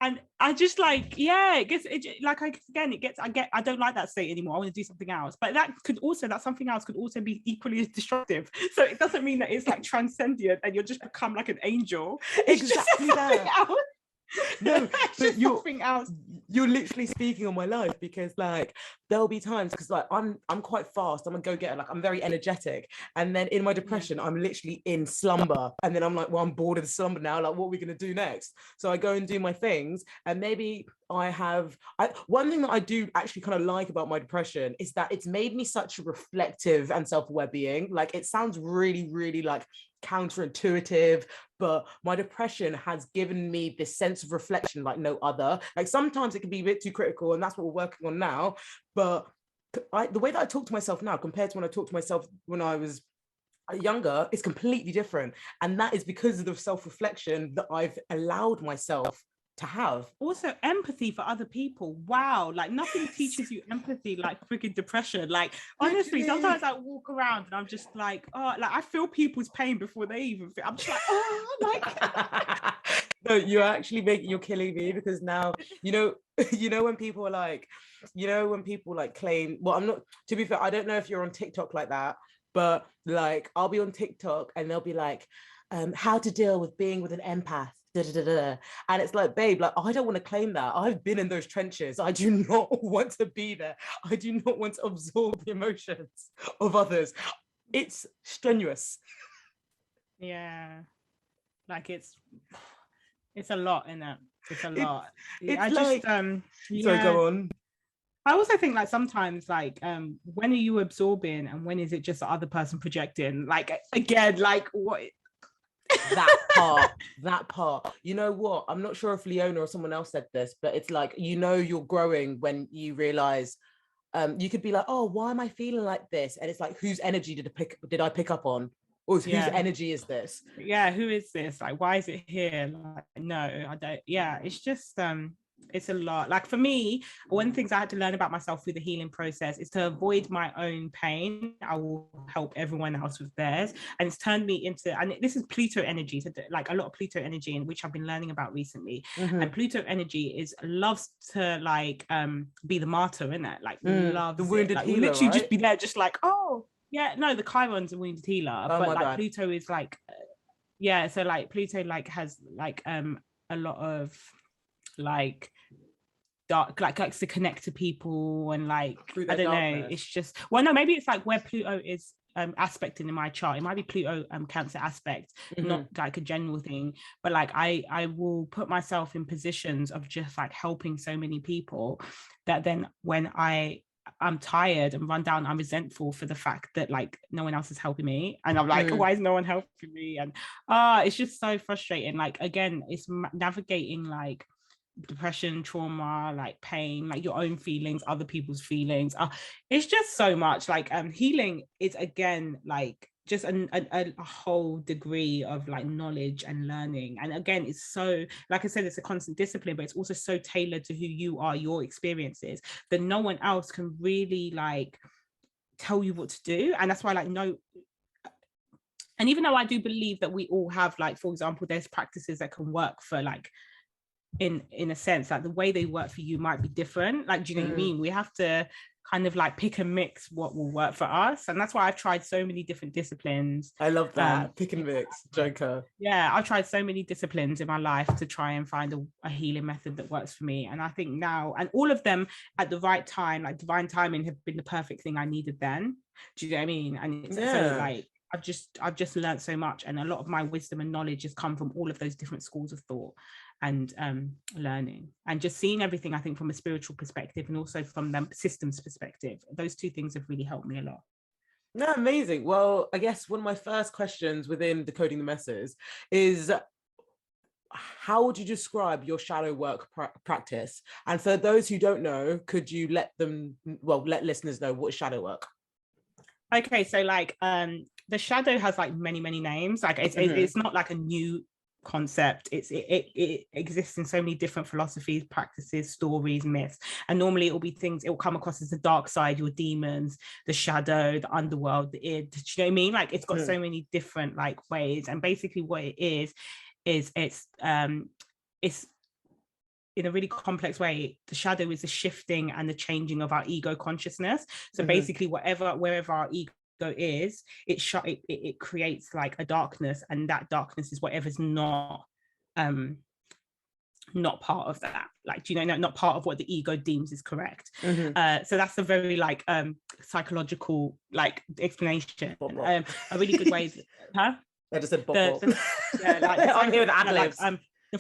and I just like, I don't like that state anymore. I want to do something else. But that something else could also be equally as destructive. So it doesn't mean that it's like transcendent and you'll just become like an angel. It's exactly just that. No, but you're literally speaking on my life, because like there'll be times, because like I'm quite fast, I'm a go-getter, like I'm very energetic, and then in my depression I'm literally in slumber, and then I'm like, well, I'm bored of the slumber now, like what are we gonna do next? So I go and do my things, and maybe one thing that I do actually kind of like about my depression is that it's made me such a reflective and self-aware being. Like, it sounds really, really like counterintuitive, but my depression has given me this sense of reflection like no other. Like, sometimes it can be a bit too critical, and that's what we're working on now, but the way that I talk to myself now compared to when I talked to myself when I was younger is completely different, and that is because of the self-reflection that I've allowed myself to have. Also, empathy for other people. Wow, like nothing teaches you empathy like freaking depression. Like, honestly, sometimes I walk around and I'm just like, oh, like I feel people's pain before they even feel. I'm just like, oh, like. No, you're killing me, because now when people are like, when people like claim, well, I'm not, to be fair, I don't know if you're on TikTok like that, but like I'll be on TikTok and they'll be like, how to deal with being with an empath. Da, da, da, da. And it's like, babe, like I don't want to claim that. I've been in those trenches. I do not want to be there. I do not want to absorb the emotions of others. It's strenuous. Yeah, like it's a lot in it. It's a lot. Sorry, go on. I also think like sometimes like when are you absorbing and when is it just the other person projecting? Like, again, like what that part, you know what, I'm not sure if Leona or someone else said this, but it's like, you're growing when you realize you could be like, oh, why am I feeling like this? And it's like, whose energy did I pick up on? Or whose energy is this? Yeah, who is this? Like, why is it here? Like, no, I don't. Yeah, it's just it's a lot. Like, for me, one of the things I had to learn about myself through the healing process is to avoid my own pain. I will help everyone else with theirs. And it's turned me into, and this is Pluto energy, so like a lot of Pluto energy, in which I've been learning about recently. Mm-hmm. And Pluto energy loves to like be the martyr, innit? Like, loves the wounded like, healer, literally right? just be there, just like, oh yeah, no, the Chiron's a wounded healer, but like bad. Pluto is like so like Pluto like has like a lot of like dark, like likes to connect to people, and like I don't know, it's just, well, no, maybe it's like where Pluto is aspecting in my chart. It might be Pluto Cancer aspect, not like a general thing, but like I will put myself in positions of just like helping so many people that then when I'm tired and run down, I'm resentful for the fact that like no one else is helping me, and I'm like, why is no one helping me? And it's just so frustrating. Like, again, it's navigating like depression, trauma, like pain, like your own feelings, other people's feelings. It's just so much. Like healing is, again, like just a whole degree of like knowledge and learning. And again, it's so, like I said, it's a constant discipline, but it's also so tailored to who you are, your experiences, that no one else can really like tell you what to do. And that's why, like, no. And even though I do believe that we all have, like, for example, there's practices that can work for like in a sense, like the way they work for you might be different. Like, do you know what I mean? We have to kind of like pick and mix what will work for us. And that's why I've tried so many different disciplines. I love that. Pick and mix, joker. Yeah, I've tried so many disciplines in my life to try and find a healing method that works for me. And I think now, and all of them at the right time, like divine timing, have been the perfect thing I needed then. Do you know what I mean? And it's so like I've just learned so much, and a lot of my wisdom and knowledge has come from all of those different schools of thought and learning, and just seeing everything, I think, from a spiritual perspective and also from the systems perspective. Those two things have really helped me a lot. No, amazing. Well, I guess one of my first questions within Decoding the Messes is, how would you describe your shadow work practice? And for those who don't know, could you let listeners know what is shadow work? Okay, so like the shadow has like many names. Like it's not like a new concept. It exists in so many different philosophies, practices, stories, myths, and normally it will be things, it will come across as the dark side, your demons, the shadow, the underworld, the id. Do you know what I mean? Like it's got so many different like ways, and basically what it is it's in a really complex way, the shadow is the shifting and the changing of our ego consciousness. So basically wherever our ego is, it creates like a darkness, and that darkness is whatever's not part of that, like, do you know, not part of what the ego deems is correct. So that's a very like psychological like explanation. A really good way I just said like I'm here with ad-libs. The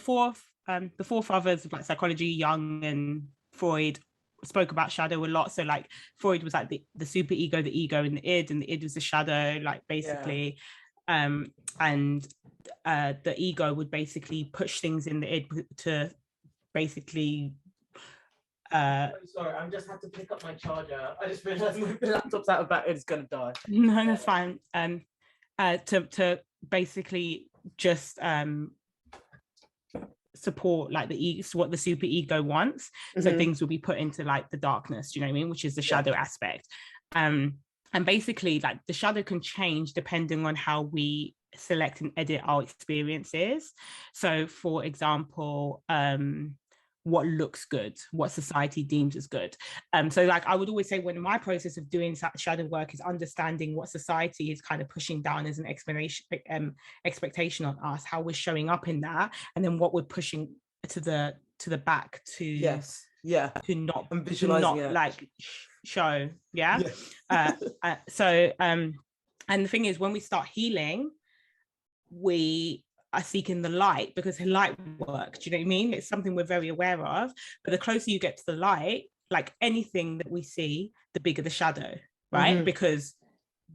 forefathers of like psychology, Jung and Freud, spoke about shadow a lot. So like Freud was like the super ego, the ego, and the id was the shadow, like basically. And the ego would basically push things in the id to basically sorry, I just had to pick up my charger. I just realized my laptop's out of battery, it's gonna die. No, that's fine. To basically just support like the ego, what the super ego wants. So things will be put into like the darkness, do you know what I mean, which is the shadow aspect. And basically like the shadow can change depending on how we select and edit our experiences. So for example, what looks good, what society deems as good. So like I would always say, when my process of doing shadow work is understanding what society is kind of pushing down as an expectation on us, how we're showing up in that, and then what we're pushing to the back to to not like show. So and the thing is, when we start healing, we are seeking the light, because light work, do you know what I mean? It's something we're very aware of, but the closer you get to the light, like anything that we see, the bigger the shadow, right? Because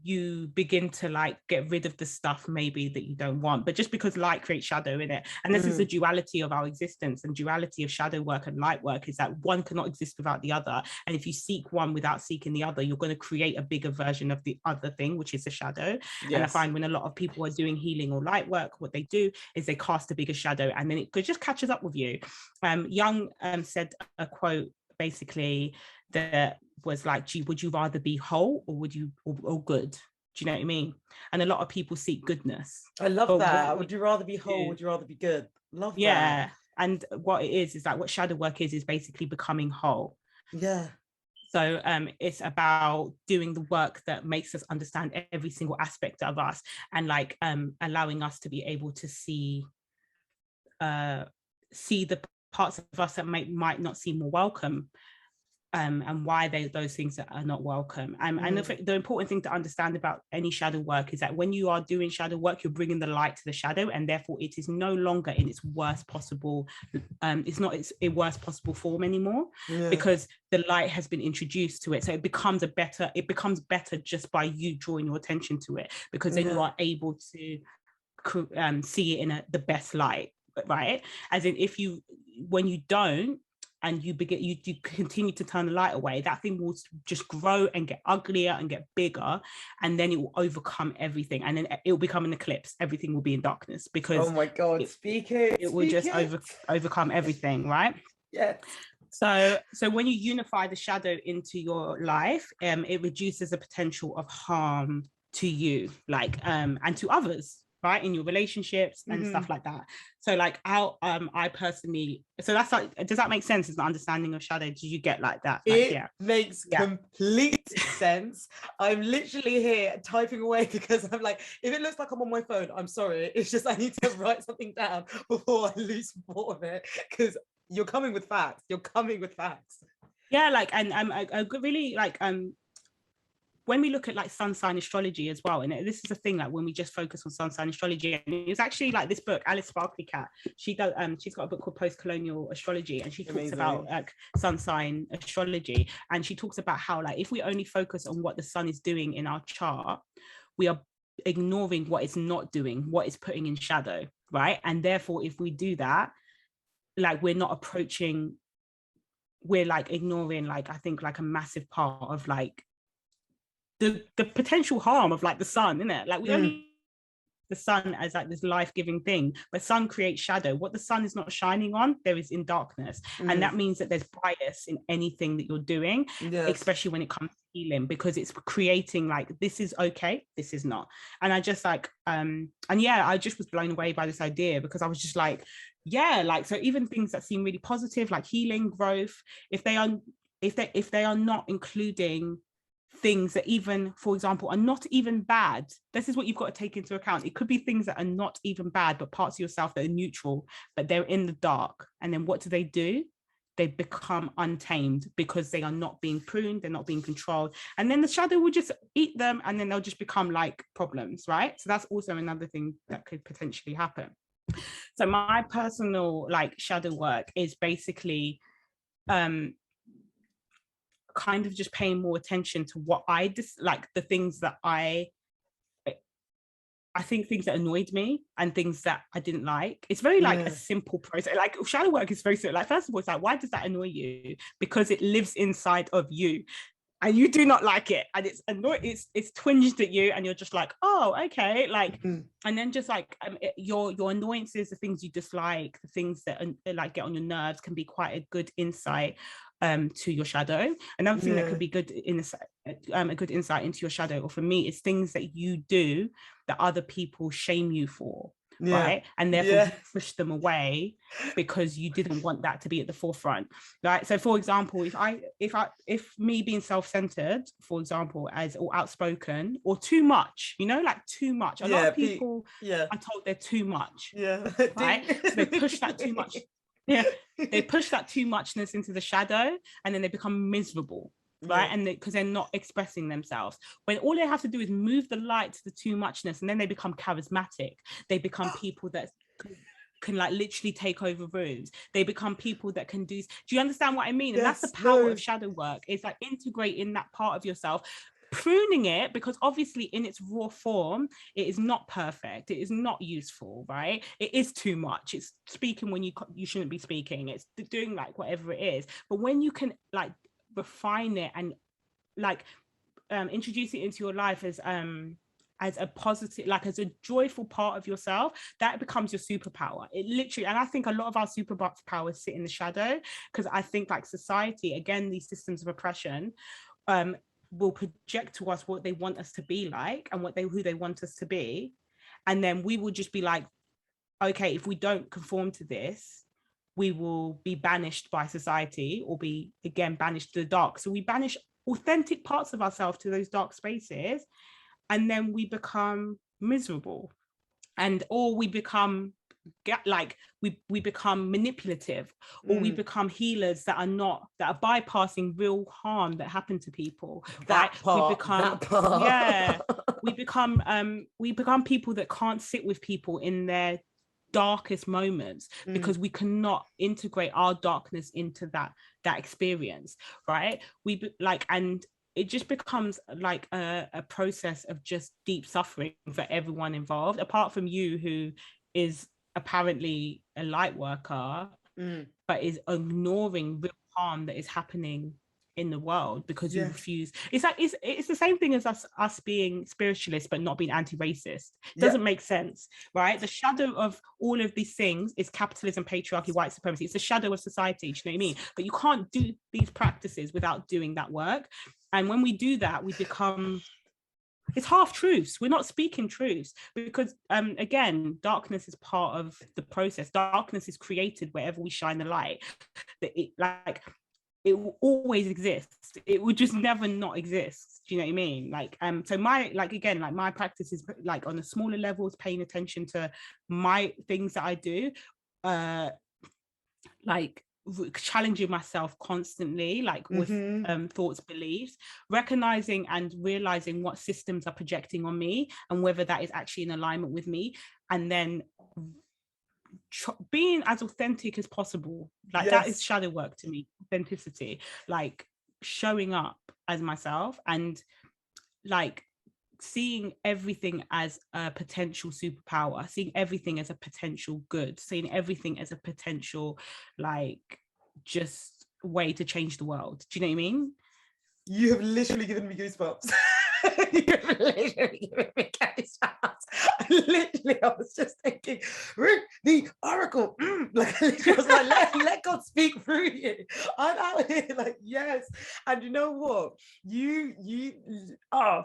you begin to like get rid of the stuff maybe that you don't want, but just because light creates shadow in it. And this is the duality of our existence, and duality of shadow work and light work is that one cannot exist without the other. And if you seek one without seeking the other, you're going to create a bigger version of the other thing, which is the shadow. And I find when a lot of people are doing healing or light work, what they do is they cast a bigger shadow, and then it just catches up with you. Jung said a quote basically that was like, gee, would you rather be whole or would you or good? Do you know what I mean? And a lot of people seek goodness. I love that. Would you rather be whole? Would you rather be good? Love that. Yeah. And what it is like what shadow work is basically becoming whole. Yeah. So it's about doing the work that makes us understand every single aspect of us, and like allowing us to be able to see the parts of us that might not seem more welcome. And why those things that are not welcome. And the important thing to understand about any shadow work is that when you are doing shadow work, you're bringing the light to the shadow, and therefore it is no longer in its worst possible, it's not its worst possible form anymore, because the light has been introduced to it. So it becomes better just by you drawing your attention to it, because then you are able to see it in the best light, right? As in, when you don't, and you continue to turn the light away, that thing will just grow and get uglier and get bigger, and then it will overcome everything, and then it will become an eclipse. Everything will be in darkness, because oh my god, it will just overcome everything, right? Yes. So when you unify the shadow into your life, it reduces the potential of harm to you, like and to others, right, in your relationships and stuff like that. So like how I personally, so that's like, does that make sense as an understanding of shadow? Do you get like that? Like, it makes complete sense. I'm literally here typing away, because I'm like, if it looks like I'm on my phone, I'm sorry, it's just I need to write something down before I lose support of it, because you're coming with facts. Yeah, like, and I really like when we look at like sun sign astrology as well, and this is a thing, like when we just focus on sun sign astrology, and it's actually like this book, Alice Sparkly Cat, she's got a book called Post-Colonial Astrology, and she talks about like sun sign astrology, and she talks about how like if we only focus on what the sun is doing in our chart, we are ignoring what it's not doing, what it's putting in shadow, right? And therefore, if we do that, like we're not approaching, we're like ignoring, like I think like a massive part of like the potential harm of like the sun, isn't it? Like we only the sun as like this life-giving thing, but sun creates shadow. What the sun is not shining on, there is in darkness. And that means that there's bias in anything that you're doing, especially when it comes to healing, because it's creating like, this is okay, this is not. And I just like and yeah, I just was blown away by this idea, because I was just like, yeah, like, so even things that seem really positive, like healing, growth, if they are not including things that even, for example, are not even bad. This is what you've got to take into account. It could be things that are not even bad, but parts of yourself that are neutral, but they're in the dark. And then what do? They become untamed because they are not being pruned, they're not being controlled. And then the shadow will just eat them, and then they'll just become like problems, right? So that's also another thing that could potentially happen. So my personal like shadow work is basically kind of just paying more attention to what I like, the things that I think things that annoyed me and things that I didn't like. It's very like a simple process. Like shadow work is very simple. Like first of all, it's like, why does that annoy you? Because it lives inside of you and you do not like it, and it's annoying, it's twinged at you, and you're just like, oh, okay, like and then just like your annoyances, the things you dislike, the things that like get on your nerves, can be quite a good insight to your shadow. Another thing that could be good in a good insight into your shadow, or for me, is things that you do that other people shame you for, right? And therefore you push them away because you didn't want that to be at the forefront, right? So for example, if me being self-centered, for example, or outspoken or too much, you know, like too much, a lot of people are told they're too much, right? So they push that too much, they push that too muchness into the shadow, and then they become miserable, right? And because they're not expressing themselves, when all they have to do is move the light to the too muchness, and then they become charismatic. They become people that can like literally take over rooms. They become people that can do you understand what I mean? And that's the power of shadow work. It's like integrating that part of yourself, pruning it, because obviously in its raw form it is not perfect, it is not useful, right? It is too much, it's speaking when you shouldn't be speaking, it's doing like whatever it is. But when you can like refine it and like introduce it into your life as a positive, like as a joyful part of yourself, that becomes your superpower. It literally, and I think a lot of our superpowers sit in the shadow, because I think like society, again, these systems of oppression will project to us what they want us to be like and who they want us to be, and then we will just be like, okay, if we don't conform to this, we will be banished by society, or be again banished to the dark. So we banish authentic parts of ourselves to those dark spaces, and then we become miserable, or we become we become manipulative, or we become healers that are bypassing real harm that happened to people. We become people that can't sit with people in their darkest moments, because we cannot integrate our darkness into that experience, right? And it just becomes like a process of just deep suffering for everyone involved, apart from you, who is apparently a light worker, but is ignoring real harm that is happening in the world because you refuse. It's like it's the same thing as us being spiritualists but not being anti-racist. Doesn't make sense, right? The shadow of all of these things is capitalism, patriarchy, white supremacy. It's the shadow of society, do you know what I mean? But you can't do these practices without doing that work. And when we do that, we become, it's half truths. We're not speaking truths, because again, darkness is part of the process. Darkness is created wherever we shine the light. It will always exist. It would just never not exist. Do you know what I mean? So my practice is like on the smaller levels, paying attention to my things that I do, like challenging myself constantly, like with thoughts, beliefs, recognizing and realizing what systems are projecting on me and whether that is actually in alignment with me, and then being as authentic as possible. That is shadow work to me. Authenticity, like showing up as myself, and like seeing everything as a potential superpower, seeing everything as a potential good, seeing everything as a potential, like, just way to change the world. Do you know what I mean? You have literally given me goosebumps. You have literally given me goosebumps. I was just thinking, the oracle. Like, I literally was like, let God speak through you. I'm out here like, yes. And you know what? You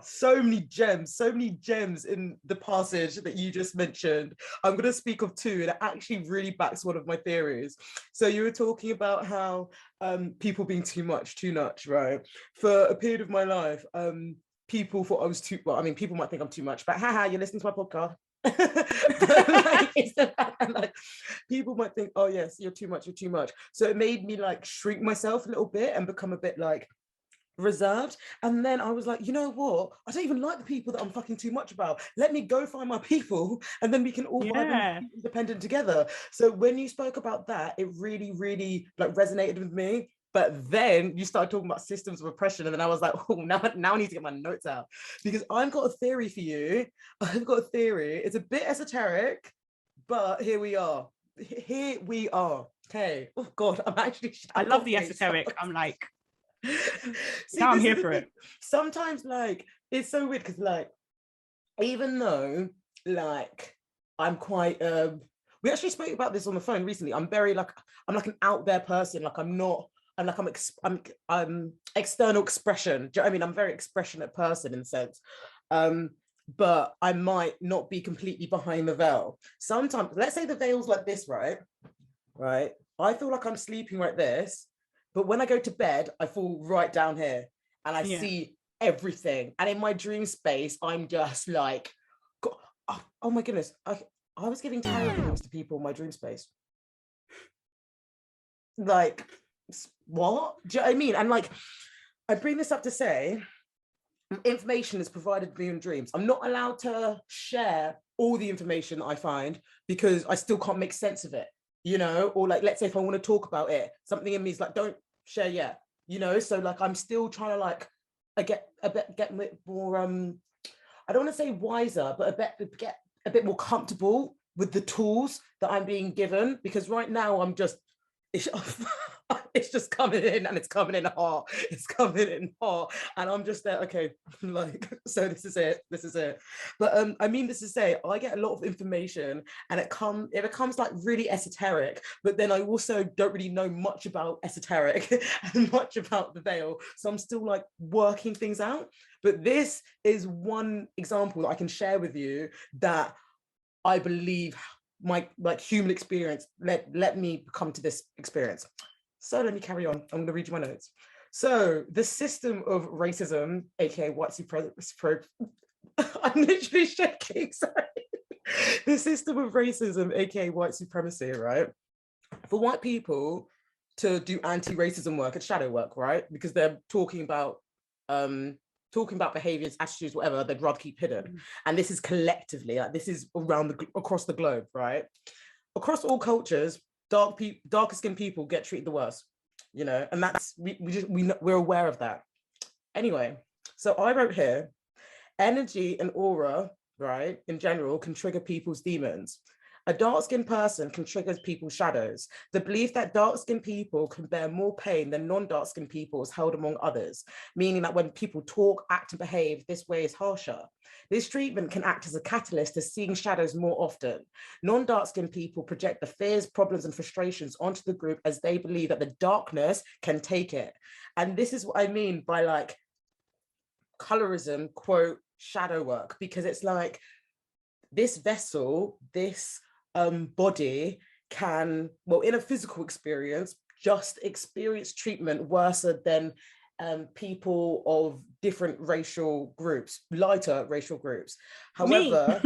so many gems in the passage that you just mentioned. I'm going to speak of two, and it actually really backs one of my theories. So you were talking about how people being too much, right? For a period of my life, people thought I was too, well, I mean, people might think I'm too much, but haha, you're listening to my podcast. But like, it's the fact that, like, people might think, oh yes, you're too much. So it made me like shrink myself a little bit and become a bit like reserved. And then I was like, you know what? I don't even like the people that I'm fucking too much about. Let me go find my people, and then we can all vibe and be independent together. So when you spoke about that, it really, really like resonated with me. But then you started talking about systems of oppression, and then I was like, oh, now I need to get my notes out, because I've got a theory for you. I've got a theory. It's a bit esoteric, but here we are. Okay. Oh God, I love the esoteric. I'm like, see, now I'm here for it. Sometimes, like, it's so weird because, like, even though, like, I'm quite we actually spoke about this on the phone recently. I'm very like, I'm like an out there person. Like, I'm external expression. Do you know what I mean? I'm a very expressionate person in a sense. But I might not be completely behind the veil. Sometimes, let's say the veil's like this, right? Right. I feel like I'm sleeping like this, but when I go to bed, I fall right down here and I see everything. And in my dream space, I'm just like, oh my goodness. I was giving tarot readings to people in my dream space. Like, what? Do you know what I mean? And like, I bring this up to say, information is provided to me in dreams. I'm not allowed to share all the information I find because I still can't make sense of it, you know? Or like, let's say if I want to talk about it, something in me is like, don't share yet, you know? So like, I'm still trying to like, get more, I don't want to say wiser, but get a bit more comfortable with the tools that I'm being given, because right now I'm just, it's just coming in, and it's coming in hot. And I'm just there, okay, like, so this is it. But I mean, this is say, I get a lot of information, and it becomes like really esoteric, but then I also don't really know much about esoteric and much about the veil, so I'm still like working things out. But this is one example that I can share with you that I believe my like human experience let me come to this experience. So let me carry on. I'm going to read you my notes. So the system of racism, aka white supremacy, I'm literally shaking, sorry. The system of racism, aka white supremacy, right? For white people to do anti-racism work, it's shadow work, right? Because they're talking about behaviors, attitudes, whatever, they'd rather keep hidden. And this is collectively, like, this is across the globe, right? Across all cultures, darker skinned people get treated the worst, you know, and that's, we're aware of that. Anyway, so I wrote here, energy and aura, right, in general, can trigger people's demons. A dark-skinned person can trigger people's shadows. The belief that dark-skinned people can bear more pain than non-dark-skinned people is held among others, meaning that when people talk, act, and behave this way is harsher. This treatment can act as a catalyst to seeing shadows more often. Non-dark-skinned people project the fears, problems, and frustrations onto the group as they believe that the darkness can take it. And this is what I mean by like colorism, quote, shadow work, because it's like this vessel, this body can, well, in a physical experience, just experience treatment worse than people of different racial groups, lighter racial groups. However,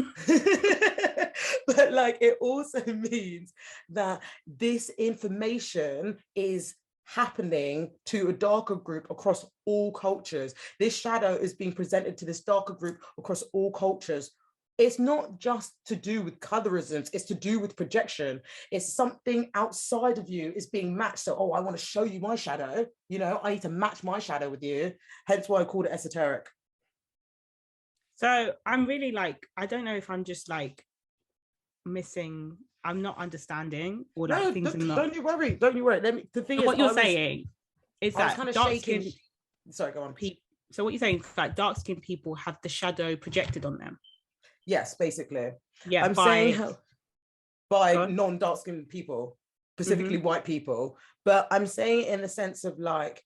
but like, it also means that this information is happening to a darker group across all cultures. This shadow is being presented to this darker group across all cultures. It's not just to do with colorisms, it's to do with projection. It's something outside of you is being matched. So, oh, I want to show you my shadow, you know, I need to match my shadow with you. Hence why I called it esoteric. So I'm really like, I don't know if I'm just like missing, I'm not understanding, or like No, things are not. don't you worry. Don't you worry. The thing is, What you're saying is I was that kind of dark shaking. skinned Sorry, go on. people. So what you're saying is that dark skinned people have the shadow projected on them. Yes, basically. Yeah, I'm saying by on. non-dark skinned people, specifically Mm-hmm. white people. But I'm saying in the sense of like,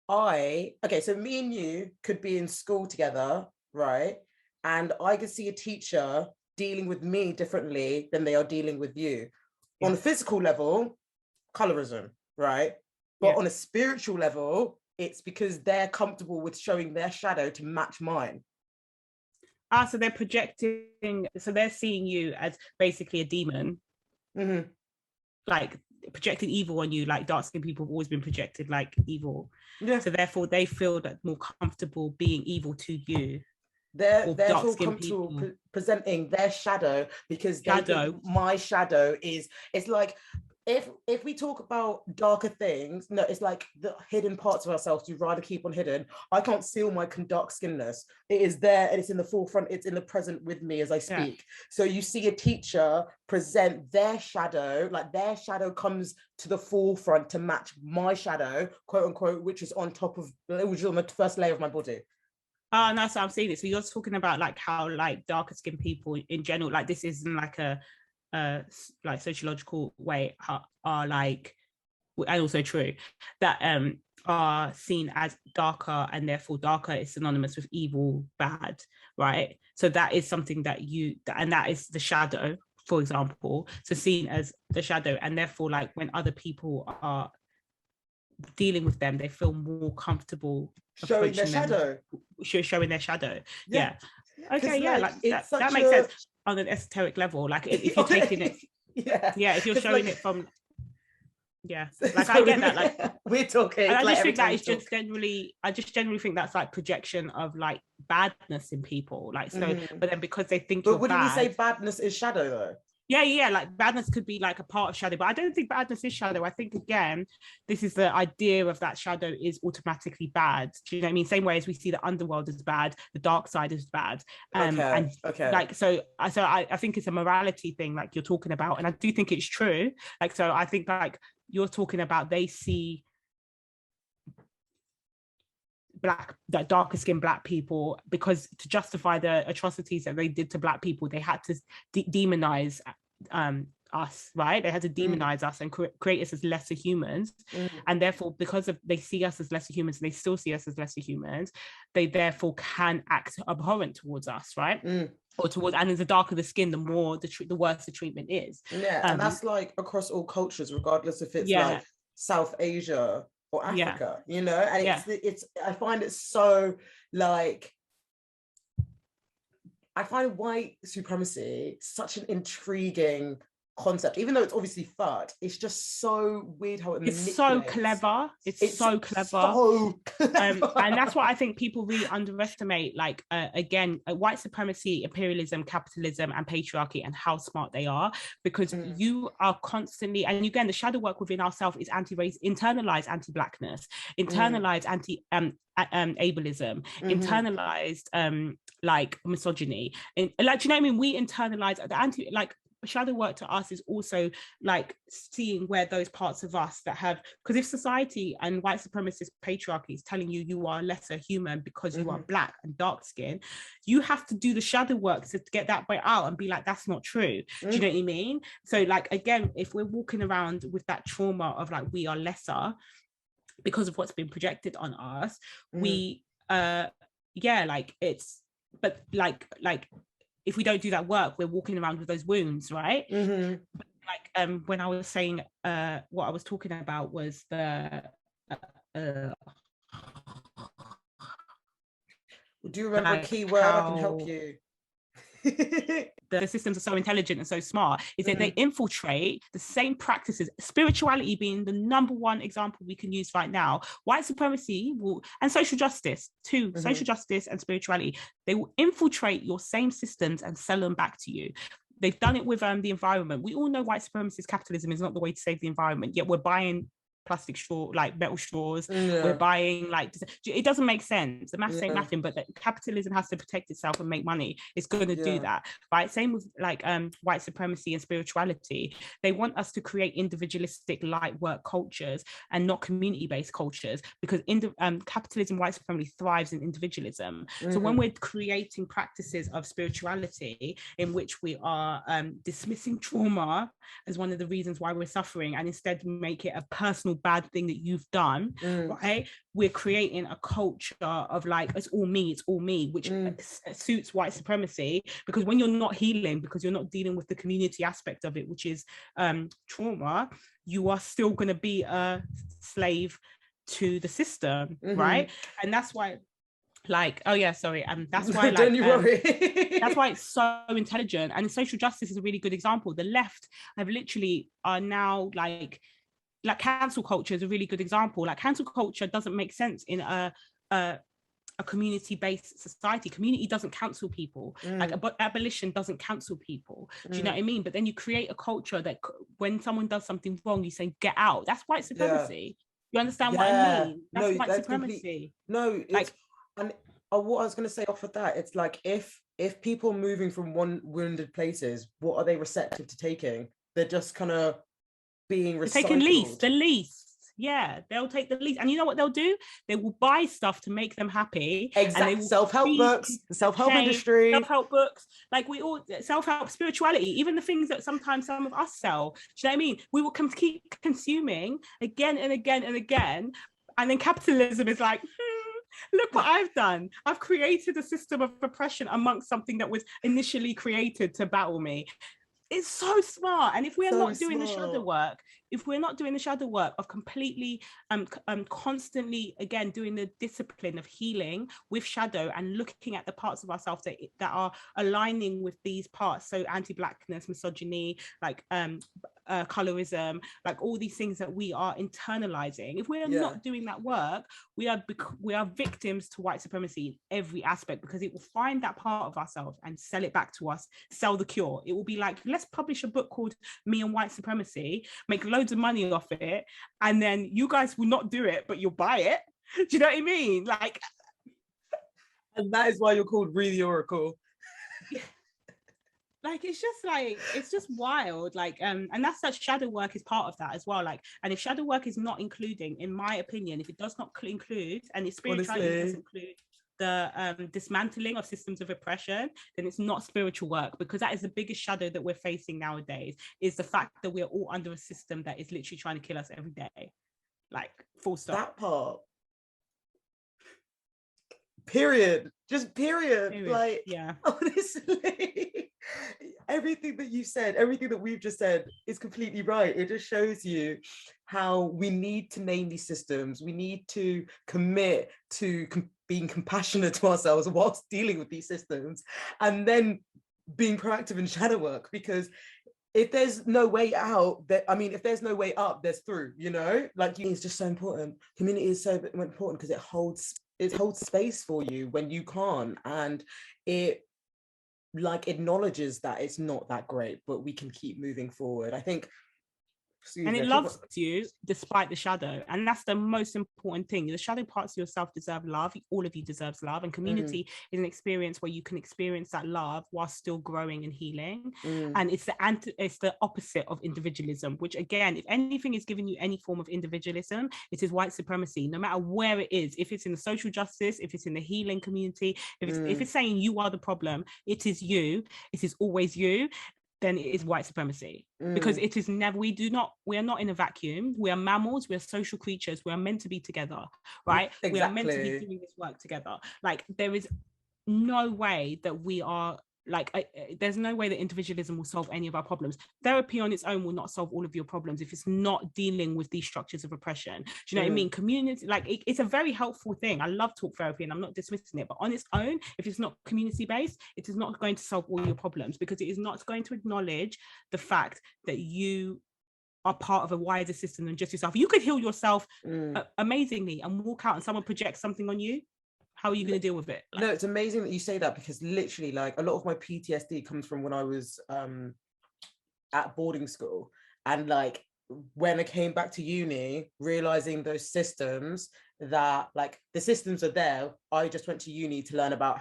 okay, so me and you could be in school together, right? And I could see a teacher dealing with me differently than they are dealing with you. Yeah. On a physical level, colorism, right? But Yeah. on a spiritual level, it's because they're comfortable with showing their shadow to match mine. So they're projecting, so they're seeing you as basically a demon, like projecting evil on you, like dark skinned people have always been projected like evil. Yeah. So therefore they feel that more comfortable being evil to you. They're Dark feel skinned comfortable people. Presenting their shadow because they think my shadow is, it's like, if we talk about darker things, no, it's like the hidden parts of ourselves we'd rather keep on hidden. I can't seal my dark skinness. It is there and it's in the forefront, it's in the present with me as I speak. Yeah. So you see a teacher present their shadow, like their shadow comes to the forefront to match my shadow, quote unquote, which is on top of, which is on the first layer of my body. Oh, no, so I'm seeing it. So you're talking about like how like darker skinned people in general, like this isn't like a like sociological way are like, and also true, that are seen as darker, and therefore darker is synonymous with evil, bad, right? So that is something that and that is the shadow, for example. So seen as the shadow, and therefore like when other people are dealing with them, they feel more comfortable showing their shadow. Showing their shadow. Yeah. Okay, yeah, like that makes sense on an esoteric level. Like if you're taking it, yeah, if you're showing it from, yeah, like so I get that. Like we're talking, and I like just think that it's just generally, I just generally think that's like projection of like badness in people. Like so, but then because they think, but wouldn't we say badness is shadow though? Yeah, like badness could be like a part of shadow, but I don't think badness is shadow. I think again, this is the idea of that shadow is automatically bad. Do you know what I mean? Same way as we see the underworld is bad, the dark side is bad. And like so I think it's a morality thing, like you're talking about, and I do think it's true. Like so, I think like you're talking about, they see darker skinned black people, because to justify the atrocities that they did to black people, they had to demonize us, right? They had to demonize us and create us as lesser humans. And therefore, because they see us as lesser humans, and they still see us as lesser humans, they therefore can act abhorrent towards us, right? Or towards, and the darker the skin, the more the worse the treatment is. Yeah, and that's like across all cultures, regardless if it's like South Asia or Africa, you know. And it's I find it so like, I find white supremacy such an intriguing concept, even though it's obviously fucked. It's just so weird how it's so clever. It's so clever. And that's what I think people really underestimate. Like again, white supremacy, imperialism, capitalism, and patriarchy, and how smart they are, because you are constantly, and again, the shadow work within ourselves is anti-race, internalized anti-blackness, internalized ableism, internalized like misogyny, and like, do you know what I mean? We internalize the shadow work to us is also like seeing where those parts of us that have, because if society and white supremacist patriarchy is telling you you are lesser human because you are black and dark skinned, you have to do the shadow work to get that way out and be like, that's not true. Do you know what I mean? So like, again, if we're walking around with that trauma of like, we are lesser because of what's been projected on us, we like it's, but like if we don't do that work, we're walking around with those wounds, right? Like when I was saying what I was talking about was the do you remember a key word? I can help you. The systems are so intelligent and so smart, is that they infiltrate the same practices, spirituality being the number one example we can use right now. White supremacy and social justice too, social justice and spirituality, they will infiltrate your same systems and sell them back to you. They've done it with the environment. We all know white supremacist capitalism is not the way to save the environment, yet we're buying plastic straw, like metal straws. Yeah. We're buying like, it doesn't make sense. The maths ain't Yeah. mathing, but capitalism has to protect itself and make money. It's going to do that, right? Same with like white supremacy and spirituality. They want us to create individualistic light work cultures and not community-based cultures, because capitalism, white supremacy thrives in individualism. So when we're creating practices of spirituality in which we are dismissing trauma as one of the reasons why we're suffering, and instead make it a personal bad thing that you've done, right? We're creating a culture of like, it's all me, which suits white supremacy, because when you're not healing, because you're not dealing with the community aspect of it, which is trauma, you are still going to be a slave to the system, right? And that's why, like, oh yeah, sorry, that's why, like, don't you worry. that's why it's so intelligent. And social justice is a really good example. The left are now like cancel culture is a really good example. Like, cancel culture doesn't make sense in a community-based society. Community doesn't cancel people. Like, abolition doesn't cancel people. Do you know what I mean? But then you create a culture that when someone does something wrong, you say, get out. That's white supremacy. You understand what I mean? That's white supremacy. Like, and what I was going to say off of that, it's like, if people moving from one wounded places, what are they receptive to taking? They're just kind of being recycled. Taking the least. Yeah, they'll take the least. And you know what they'll do? They will buy stuff to make them happy. Exactly. And they will self-help books, the self-help industry. Self-help books. Like, we all, self-help, spirituality, even the things that sometimes some of us sell. Do you know what I mean? We will keep consuming again and again and again. And then capitalism is like, look what I've done. I've created a system of oppression amongst something that was initially created to battle me. It's so smart. And if we are not doing the shadow work, if we're not doing the shadow work of completely constantly, again, doing the discipline of healing with shadow and looking at the parts of ourselves that are aligning with these parts, so anti-blackness, misogyny, like colorism, like all these things that we are internalizing, if we are not doing that work, we are victims to white supremacy in every aspect, because it will find that part of ourselves and sell it back to us, sell the cure. It will be like, let's publish a book called Me and White Supremacy, make loads of money off it, and then you guys will not do it, but you'll buy it. Do you know what I mean? Like, and that is why you're called Re the Oracle. Like, it's just wild. Like, and that's that shadow work is part of that as well. Like, and if shadow work is not including, in my opinion, if it does not include, and if spirituality does include the dismantling of systems of oppression, then it's not spiritual work, because that is the biggest shadow that we're facing nowadays, is the fact that we're all under a system that is literally trying to kill us every day. Like, full stop. That part. Period. Just period. Like, yeah. Honestly, everything that you said, everything that we've just said is completely right. It just shows you how we need to name these systems. We need to commit to being compassionate to ourselves whilst dealing with these systems, and then being proactive in shadow work, because if there's no way out, if there's no way up, there's through, you know? Like, it's just so important. Community is so important because it holds space for you when you can't, and it like acknowledges that it's not that great, but we can keep moving forward. I think, and it loves you despite the shadow, and that's the most important thing. The shadow parts of yourself deserve love. All of you deserves love, and community is an experience where you can experience that love while still growing and healing. And it's the opposite of individualism, which, again, if anything is giving you any form of individualism, it is white supremacy, no matter where it is. If it's in the social justice, if it's in the healing community, if it's saying you are the problem, it is you, it is always you, then it is white supremacy. Because it is never, we are not in a vacuum. We are mammals, we are social creatures, we are meant to be together, right? Exactly. We are meant to be doing this work together. Like, there is no way that we are, like, there's no way that individualism will solve any of our problems. Therapy on its own will not solve all of your problems if it's not dealing with these structures of oppression. Do you know what I mean? Community, like, it's a very helpful thing. I love talk therapy and I'm not dismissing it, but on its own, if it's not community based, it is not going to solve all your problems, because it is not going to acknowledge the fact that you are part of a wider system than just yourself. You could heal yourself amazingly and walk out and someone projects something on you. How are you going to deal with it? Like, no, it's amazing that you say that, because literally, like, a lot of my PTSD comes from when I was at boarding school, and like when I came back to uni, realizing those systems, that like the systems are there. I just went to uni to learn about.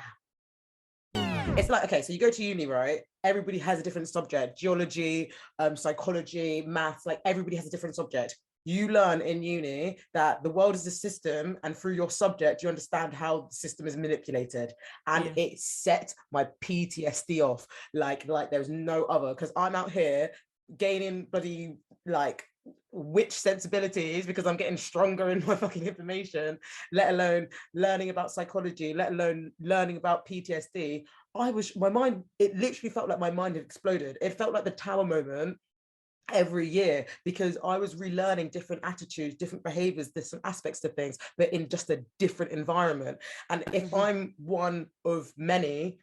It's like, okay, so you go to uni, right? Everybody has a different subject: geology, psychology, maths. Like everybody has a different subject. You learn in uni that the world is a system, and through your subject you understand how the system is manipulated, and it set my PTSD off like there's no other, because I'm out here gaining bloody like witch sensibilities because I'm getting stronger in my fucking information, let alone learning about psychology, let alone learning about PTSD. My mind, it literally felt like my mind had exploded. It felt like the tower moment every year, because I was relearning different attitudes, different behaviors, different aspects to things, but in just a different environment. And if I'm one of many,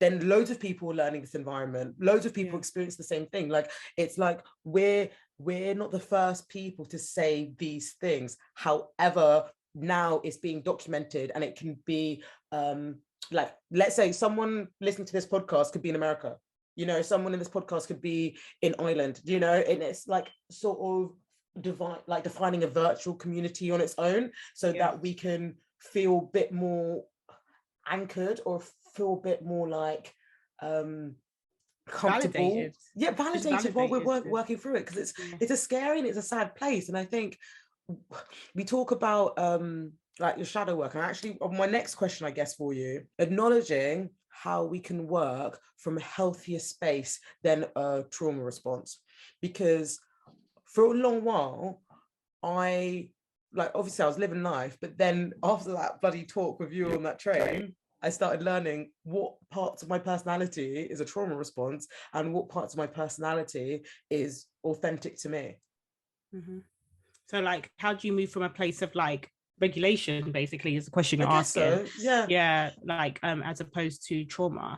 then loads of people are learning this environment, loads of people experience the same thing. Like it's like we're not the first people to say these things. However, now it's being documented, and it can be like, let's say someone listening to this podcast could be in America, you know, someone in this podcast could be in Ireland, you know, and it's like sort of defining a virtual community on its own, so that we can feel a bit more anchored, or feel a bit more like comfortable, validated while we're working through it, because it's a scary and it's a sad place. And I think we talk about like your shadow work, and actually my next question, I guess, for you, acknowledging how we can work from a healthier space than a trauma response. Because for a long while, obviously I was living life, but then after that bloody talk with you on that train, I started learning what parts of my personality is a trauma response and what parts of my personality is authentic to me. So like, how do you move from a place of like regulation, basically, is the question you're asking? So, yeah, like as opposed to trauma.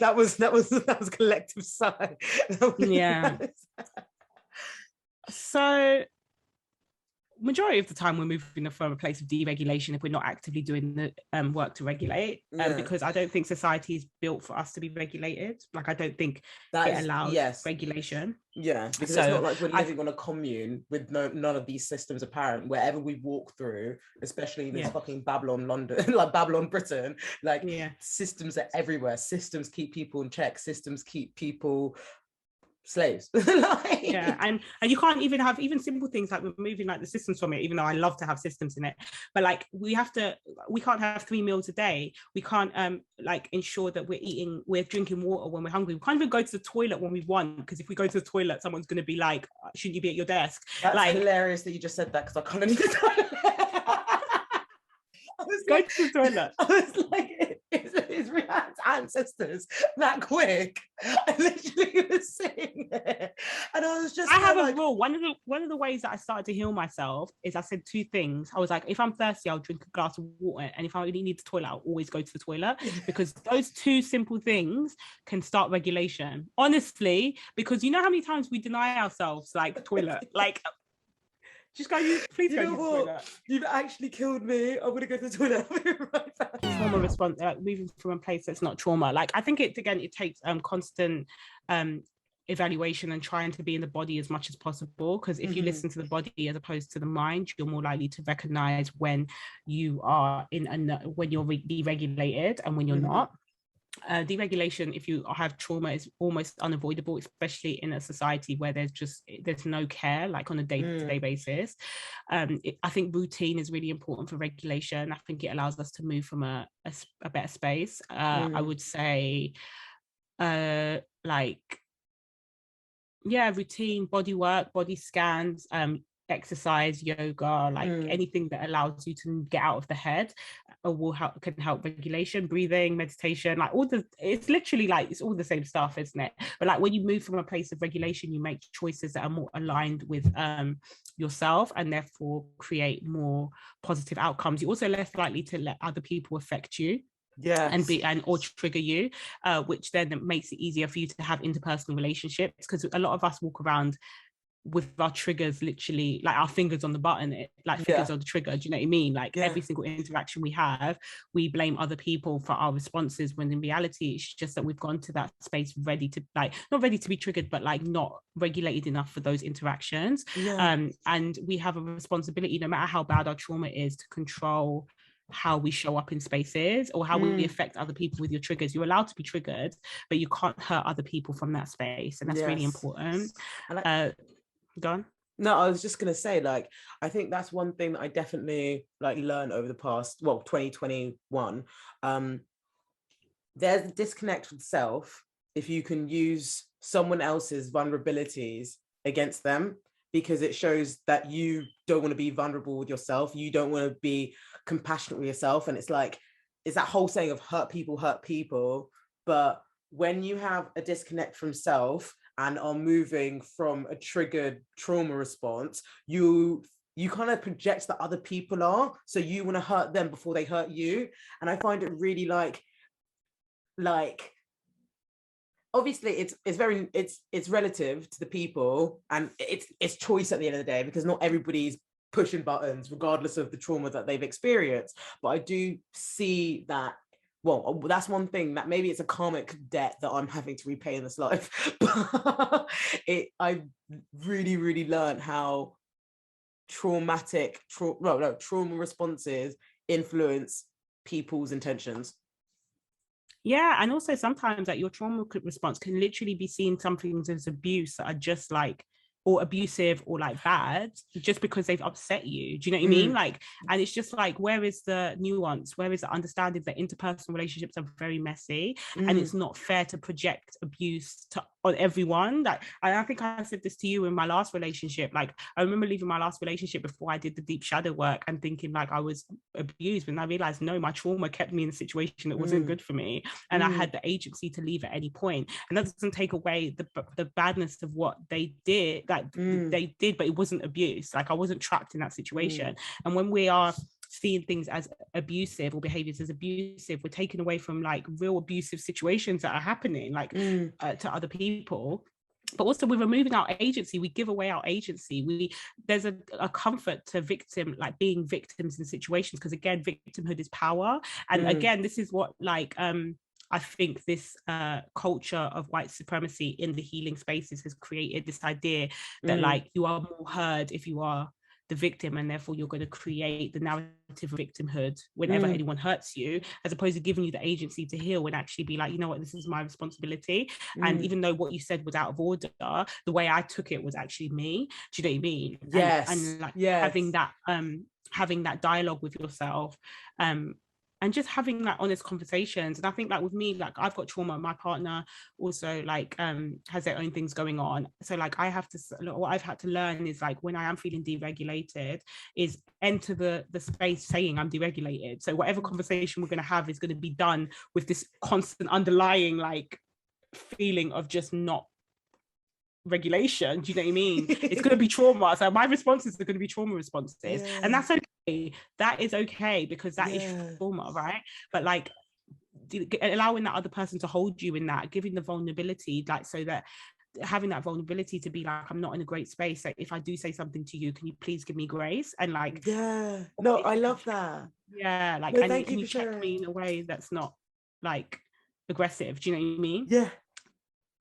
that was collective sigh. So majority of the time we're moving from a place of deregulation if we're not actively doing the work to regulate, because I don't think society is built for us to be regulated. Like I don't think it allows regulation. Because it's not like we're living on a commune with none of these systems apparent. Wherever we walk through, especially in this fucking Babylon London, like Babylon Britain, like systems are everywhere. Systems keep people in check. Systems keep people slaves. And you can't even have even simple things like removing like the systems from it, even though I love to have systems in it, but like we can't have 3 meals a day. We can't like ensure that we're drinking water when we're hungry. We can't even go to the toilet when we want, because if we go to the toilet, someone's going to be like, shouldn't you be at your desk? That's like hilarious that you just said that, because I can't need the toilet. Go to the toilet. I was like, is Reanne's ancestors that quick? I literally was sitting there, and I was just. I have a rule. One of the ways that I started to heal myself is I said 2 things. I was like, if I'm thirsty, I'll drink a glass of water, and if I really need the toilet, I'll always go to the toilet, because those 2 simple things can start regulation. Honestly, because you know how many times we deny ourselves like toilet, like. Just go, please go to the toilet. You've actually killed me. I'm gonna go to the toilet. I'll be right back. Trauma response, moving from a place that's not trauma. Like I think it takes constant evaluation and trying to be in the body as much as possible. Because if you listen to the body as opposed to the mind, you're more likely to recognize when you are when you're deregulated and when you're not. Deregulation, if you have trauma, is almost unavoidable, especially in a society where there's no care, like on a day-to-day basis. I think routine is really important for regulation. I think it allows us to move from a better space. I would say routine, body work, body scans, exercise, yoga, like anything that allows you to get out of the head can help regulation, breathing, meditation, like it's literally like it's all the same stuff, isn't it? But like when you move from a place of regulation, you make choices that are more aligned with yourself, and therefore create more positive outcomes. You're also less likely to let other people affect you or trigger you, which then makes it easier for you to have interpersonal relationships, because a lot of us walk around with our triggers, literally like our fingers on the button, fingers on the trigger. Do you know what I mean? Like every single interaction we have, we blame other people for our responses, when in reality it's just that we've gone to that space ready to, like, not ready to be triggered, but like not regulated enough for those interactions. And we have a responsibility, no matter how bad our trauma is, to control how we show up in spaces, or how we affect other people with your triggers. You're allowed to be triggered, but you can't hurt other people from that space, and that's really important. Go on. No, I was just gonna say, like, I think that's one thing that I definitely like learned over the past, 2021. There's a disconnect with self if you can use someone else's vulnerabilities against them, because it shows that you don't want to be vulnerable with yourself. You don't want to be compassionate with yourself. And it's like, it's that whole saying of hurt people. But when you have a disconnect from self and are moving from a triggered trauma response, you kind of project that other people are, so you want to hurt them before they hurt you. And I find it really like obviously it's relative to the people, and it's choice at the end of the day, because not everybody's pushing buttons regardless of the trauma that they've experienced. But I do see that, well, that's one thing that maybe it's a karmic debt that I'm having to repay in this life. I really learned how trauma responses influence people's intentions. Yeah, and also sometimes like your trauma response can literally be seen, some things as abuse that are just like, or abusive or like bad, just because they've upset you. Do you know what I mean? Like, and it's just like, where is the nuance? Where is the understanding that interpersonal relationships are very messy, and it's not fair to project abuse on everyone? Like, I think I said this to you in my last relationship. Like, I remember leaving my last relationship before I did the deep shadow work and thinking like I was abused, and I realized no, my trauma kept me in a situation that wasn't good for me, and I had the agency to leave at any point. And that doesn't take away the badness of what they did. Like they did, but it wasn't abuse. Like I wasn't trapped in that situation. And when we are seeing things as abusive, or behaviors as abusive, we're taken away from like real abusive situations that are happening, like to other people. But also, we're removing our agency. We give away our agency. There's a comfort to like being victims in situations, because again, victimhood is power. And again, this is what like I think this culture of white supremacy in the healing spaces has created this idea that like you are more heard if you are the victim, and therefore you're going to create the narrative of victimhood whenever anyone hurts you, as opposed to giving you the agency to heal and actually be like, you know what, this is my responsibility. And even though what you said was out of order, the way I took it was actually me. Do you know what I mean? Yes. And like having that dialogue with yourself, and just having like honest conversations. And I think like with me, like I've got trauma, my partner also like has their own things going on. So like what I've had to learn is like, when I am feeling deregulated, is enter the space saying I'm deregulated. So whatever conversation we're going to have is going to be done with this constant underlying like feeling of just not regulation. Do you know what I mean? It's going to be trauma, so my responses are going to be trauma responses, and that's okay. That is okay, because that is trauma, right? But like allowing that other person to hold you in that, giving the vulnerability, like, so that having that vulnerability to be like, I'm not in a great space, like if I do say something to you, can you please give me grace? And like no, I love that. Like, no, and can you check me in a way that's not like aggressive? Do you know what I mean?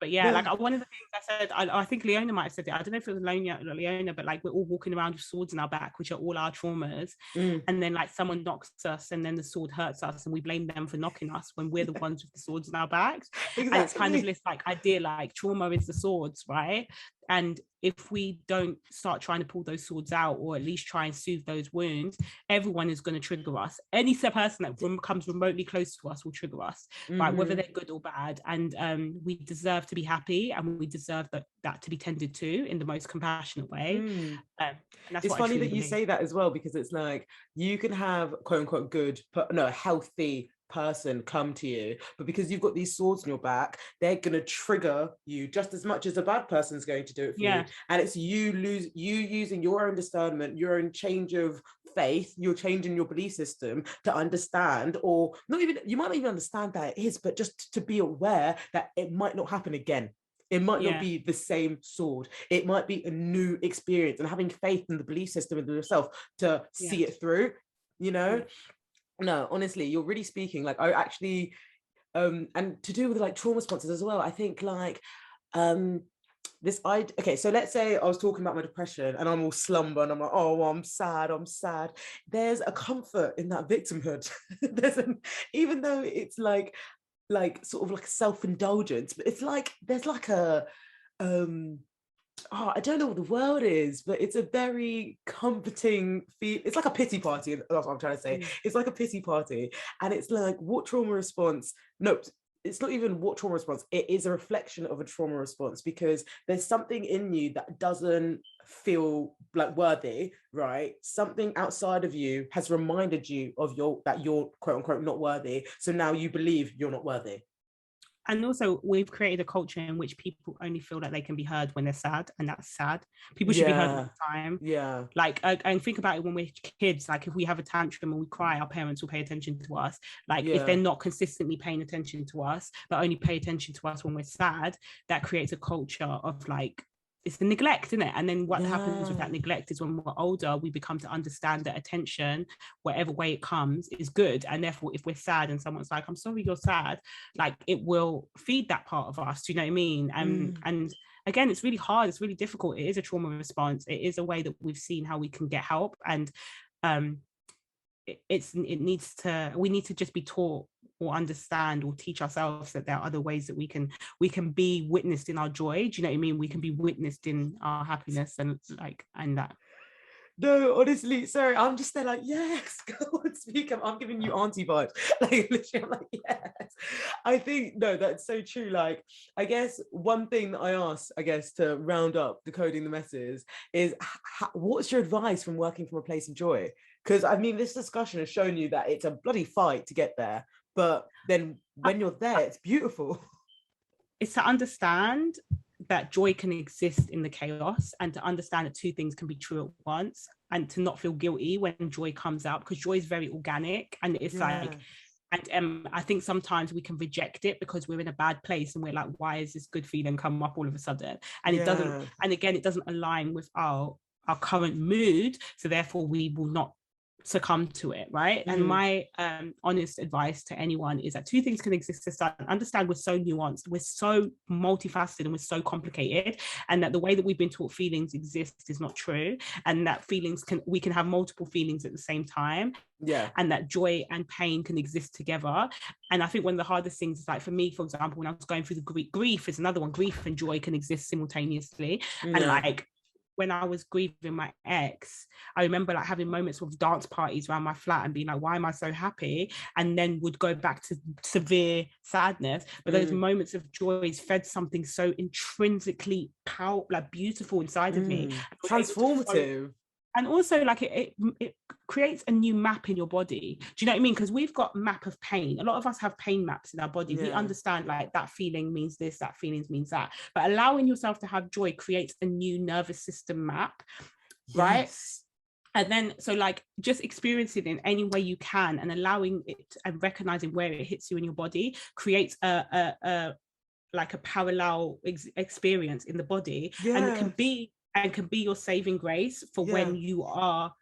But like one of the things I said, I think Leona might have said it, I don't know if it was Leona, but like we're all walking around with swords in our back, which are all our traumas. And then like someone knocks us, and then the sword hurts us, and we blame them for knocking us when we're the ones with the swords in our backs. And it's kind of this like idea, like trauma is the swords, right? And if we don't start trying to pull those swords out, or at least try and soothe those wounds, everyone is going to trigger us. Any person that comes remotely close to us will trigger us, right? Whether they're good or bad. And we deserve to be happy, and we deserve that to be tended to in the most compassionate way. And that's it's funny that you say that as well, because it's like you can have quote unquote good, a healthy person come to you, but because you've got these swords in your back, they're going to trigger you just as much as a bad person's going to do it for you. And it's you using your own discernment, your own change of faith, you're changing your belief system to understand, or not even, you might not even understand that it is, but just to be aware that it might not happen again. It might not be the same sword. It might be a new experience, and having faith in the belief system in yourself to see it through, you know? No, honestly, you're really speaking. Like, I actually, and to do with like trauma responses as well, I think like, okay, so let's say I was talking about my depression and I'm all slumber and I'm like, oh, well, I'm sad. There's a comfort in that victimhood. Even though it's like sort of like a self-indulgence, but it's like there's like a I don't know what the word is, but it's a very comforting feel. It's like a pity party. That's what I'm trying to say. It's like a pity party. And it's like, what trauma response? No, it's not even what trauma response. It is a reflection of a trauma response, because there's something in you that doesn't feel like worthy, right? Something outside of you has reminded you of that you're quote unquote not worthy. So now you believe you're not worthy. And also, we've created a culture in which people only feel that they can be heard when they're sad, and that's sad. People should be heard all the time. Yeah. Like, and think about it when we're kids. Like, if we have a tantrum and we cry, our parents will pay attention to us. Like, if they're not consistently paying attention to us, but only pay attention to us when we're sad, that creates a culture of like, it's the neglect, isn't it? And then what happens with that neglect is when we're older, we become to understand that attention, whatever way it comes, is good. And therefore, if we're sad and someone's like, I'm sorry you're sad, like it will feed that part of us. Do you know what I mean? And again, it's really hard. It's really difficult. It is a trauma response. It is a way that we've seen how we can get help. And we need to just be taught or understand or teach ourselves that there are other ways that we can be witnessed in our joy. Do you know what I mean? We can be witnessed in our happiness and that. No, honestly, sorry, I'm just there like, yes, go on, speak. I'm giving you auntie vibes. Like, literally, I'm like, yes. I think, no, that's so true. Like, I guess one thing that I ask, I guess, to round up decoding the messes is, what's your advice from working from a place of joy? Because, I mean, this discussion has shown you that it's a bloody fight to get there. But then when you're there, it's beautiful. It's to understand that joy can exist in the chaos, and to understand that two things can be true at once, and to not feel guilty when joy comes out, because joy is very organic. And it's like, and I think sometimes we can reject it because we're in a bad place and we're like, why is this good feeling come up all of a sudden? And it doesn't, and again, it doesn't align with our current mood, so therefore we will not succumb to it, right? And my honest advice to anyone is that two things can exist to start. Understand we're so nuanced, we're so multifaceted, and we're so complicated, and that the way that we've been taught feelings exist is not true, and that we can have multiple feelings at the same time, and that joy and pain can exist together. And I think one of the hardest things is, like, for me, for example, when I was going through the grief is another one. Grief and joy can exist simultaneously. And like, when I was grieving my ex, I remember like having moments of dance parties around my flat and being like, why am I so happy? And then would go back to severe sadness. But those moments of joy fed something so intrinsically powerful, like beautiful inside of me. Transformative. And also, like, it creates a new map in your body. Do you know what I mean? Because we've got map of pain. A lot of us have pain maps in our body. We understand, like, that feeling means this, that feeling means that. But allowing yourself to have joy creates a new nervous system map, right? And then, so like, just experiencing it in any way you can, and allowing it and recognizing where it hits you in your body creates a parallel experience in the body. And it can be your saving grace for when you are,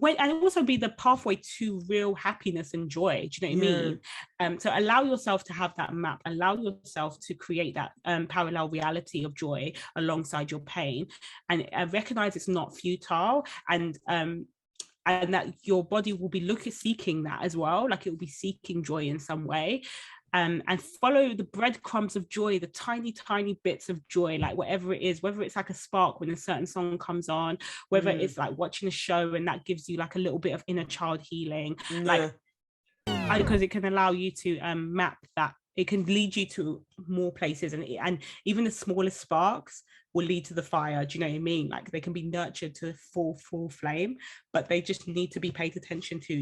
and also be the pathway to real happiness and joy. Do you know what I mean? So allow yourself to have that map, allow yourself to create that parallel reality of joy alongside your pain, and recognize it's not futile, and that your body will be seeking that as well. Like, it will be seeking joy in some way. And follow the breadcrumbs of joy, the tiny, tiny bits of joy, like whatever it is, whether it's like a spark when a certain song comes on, whether it's like watching a show and that gives you like a little bit of inner child healing, like, because it can allow you to map that. It can lead you to more places, and even the smallest sparks will lead to the fire. Do you know what I mean? Like, they can be nurtured to full flame, but they just need to be paid attention to.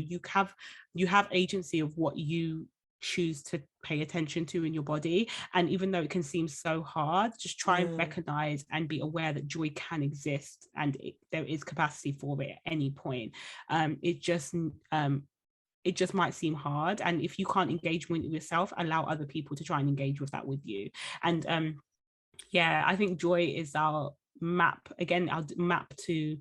You have agency of what you choose to pay attention to in your body. And even though it can seem so hard, just try and recognize and be aware that joy can exist, and there is capacity for it at any point. It just might seem hard, and if you can't engage with yourself, allow other people to try and engage with that with you. And Yeah, I think joy is our map, again, our map to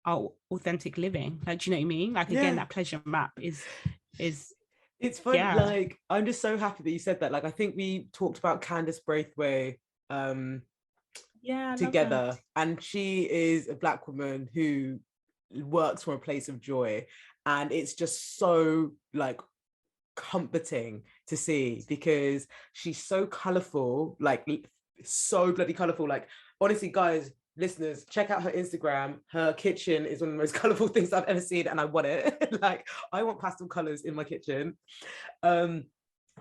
our authentic living. Like, do you know what I mean? Like, again, Yeah. that pleasure map is It's fun. yeah. Like, I'm just so happy that you said that. Like, I think we talked about Candice Braithwaite um Yeah, I love her. together, and she is a Black woman who works from a place of joy, and it's just so like comforting to see because she's so colorful, like so bloody colorful. Like, honestly, guys, listeners, check out her Instagram. Her kitchen is one of the most colorful things I've ever seen, and I want it. Like, I want pastel colors in my kitchen. um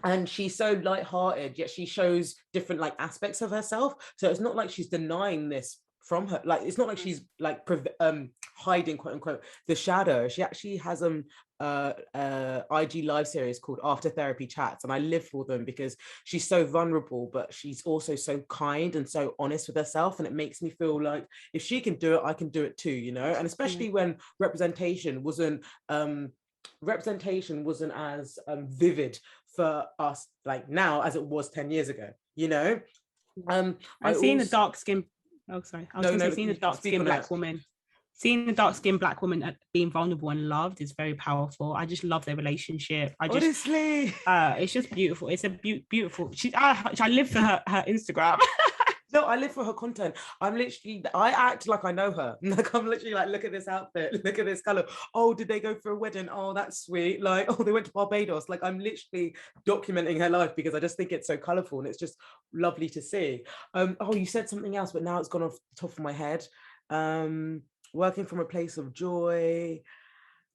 and she's so light-hearted, yet she shows different like aspects of herself, so it's not like she's denying this from her. Like, it's not like she's like hiding, quote unquote, the shadow. She actually has IG live series called After Therapy Chats, and I live for them because she's so vulnerable, but she's also so kind and so honest with herself, and it makes me feel like if she can do it, I can do it too, you know. And especially when representation wasn't as vivid for us like now as it was 10 years ago, you know. I And seeing the also dark skin, oh sorry, I was no gonna say, no seeing the you dark speak skinned on it. black woman, seeing the dark skinned black woman being vulnerable and loved is very powerful. I just love their relationship. Honestly, It's just beautiful. It's a beautiful. I live for her Instagram. no, I live for her content. I act like I know her. Like, I'm literally like, look at this outfit, look at this color. Oh, did they go for a wedding? Oh, that's sweet. Like, oh, they went to Barbados. Like, I'm literally documenting her life because I just think it's so colorful and it's just lovely to see. Oh, you said something else, but now it's gone off the top of my head. Um, Working from a place of joy.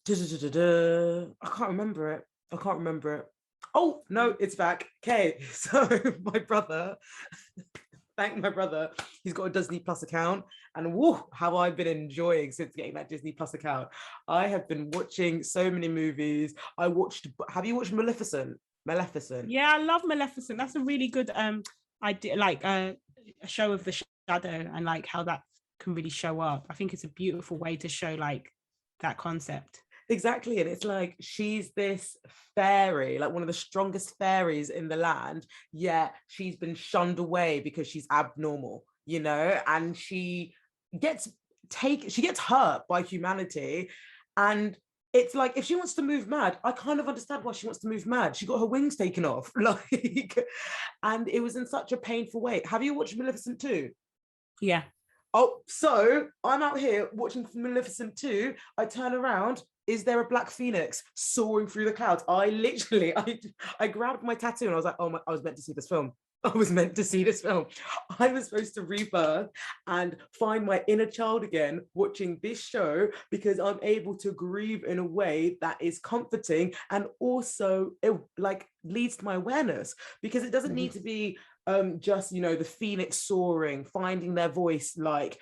I can't remember it. I can't remember it. Oh no, it's back. Okay, so my brother, thank my brother, he's got a Disney Plus account, and whoa, how I've been enjoying since getting that Disney Plus account. I have been watching so many movies. Have you watched Maleficent? Yeah, I love Maleficent. That's a really good idea, like a show of the shadow and like how that can really show up. I think it's a beautiful way to show like that concept. Exactly. And it's like she's this fairy, like one of the strongest fairies in the land, yet she's been shunned away because she's abnormal, you know, and gets she gets hurt by humanity. And it's like, if she wants to move mad, I kind of understand why she wants to move mad. She got her wings taken off, like, and it was in such a painful way. Have you watched Maleficent 2? Yeah. Oh, so I'm out here watching Maleficent 2. I turn around. Is there a black phoenix soaring through the clouds? I grabbed my tattoo and I was like, oh my, I was meant to see this film. I was meant to see this film. I was supposed to rebirth and find my inner child again watching this show, because I'm able to grieve in a way that is comforting, and also it like leads to my awareness, because it doesn't need to be just, you know, the phoenix soaring, finding their voice like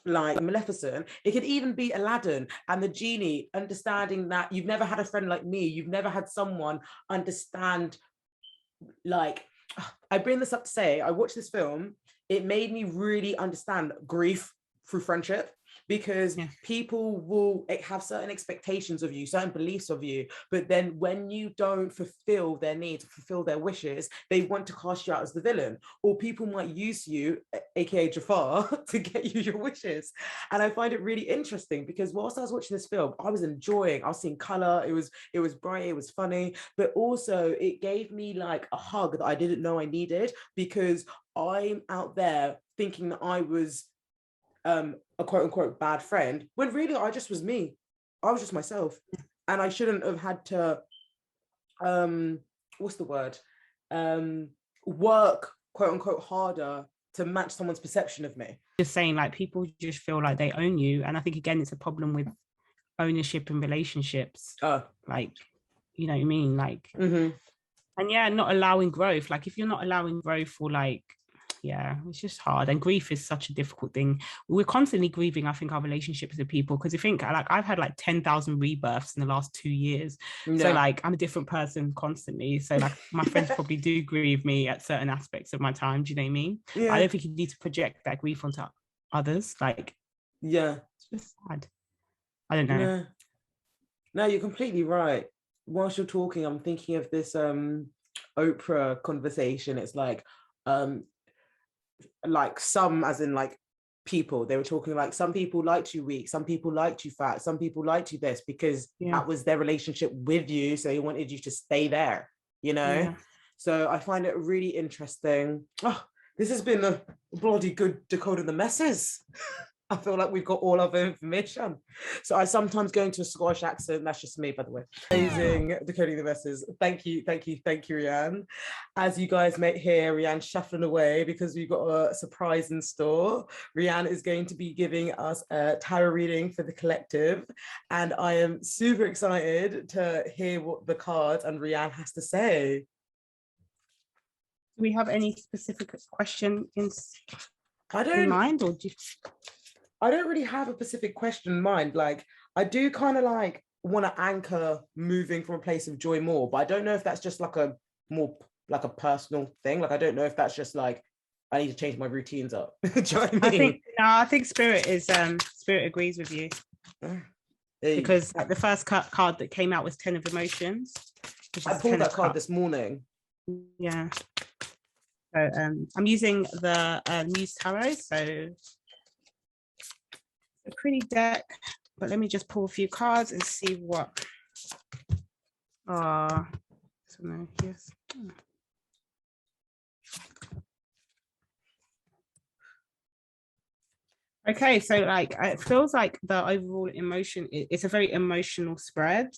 Maleficent. It could even be Aladdin and the genie understanding that you've never had a friend like me, you've never had someone understand. Like, I bring this up to say, I watched this film, it made me really understand grief through friendship, because people will have certain expectations of you, certain beliefs of you, but then when you don't fulfill their needs, fulfill their wishes, they want to cast you out as the villain, or people might use you, aka Jafar, to get you your wishes. And I find it really interesting because whilst I was watching this film, I was seeing color, it was bright, it was funny, but also it gave me like a hug that I didn't know I needed, because I'm out there thinking that I was a quote unquote bad friend, when really I just was me. I was just myself. And I shouldn't have had to what's the word? Work quote unquote harder to match someone's perception of me. Just saying, like, people just feel like they own you. And I think again it's a problem with ownership in relationships. Like, you know what I mean? Like, and not allowing growth. Like, if you're not allowing growth, or like, it's just hard. And grief is such a difficult thing. We're constantly grieving, I think, our relationships with people, because you think, like, I've had like 10,000 rebirths in the last 2 years. So like, I'm a different person constantly. So like, my friends probably do grieve me at certain aspects of my time. Do you know what I mean? I don't think you need to project that grief onto others. Like, it's just sad. I don't know. No, you're completely right. Whilst you're talking, I'm thinking of this Oprah conversation, it's like some, as in like people, they were talking like some people liked you weak, some people liked you fat, some people liked you this, because that was their relationship with you, so they wanted you to stay there, you know. So I find it really interesting. Oh, this has been a bloody good decoding the messes. I feel like we've got all of the information. So I sometimes go into a Scottish accent. That's just me, by the way. Amazing decoding the messes. Thank you, Reanne. As you guys may hear, Reanne shuffling away because we've got a surprise in store. Reanne is going to be giving us a tarot reading for the collective. And I am super excited to hear what the cards and Reanne has to say. Do we have any specific question in mind, or I don't really have a specific question in mind. Like, I do kind of like want to anchor moving from a place of joy more, but I don't know if that's just like a more like a personal thing. Like, I don't know if that's just like I need to change my routines up. Do you know what I mean? I think Spirit agrees with you. Because like the first card that came out was 10 of Emotions. I pulled that card this morning. Yeah. So I'm using the Muse Tarot, so a pretty deck, but let me just pull a few cards and see what. Yes. Okay, so like it feels like the overall emotion, it's a very emotional spread.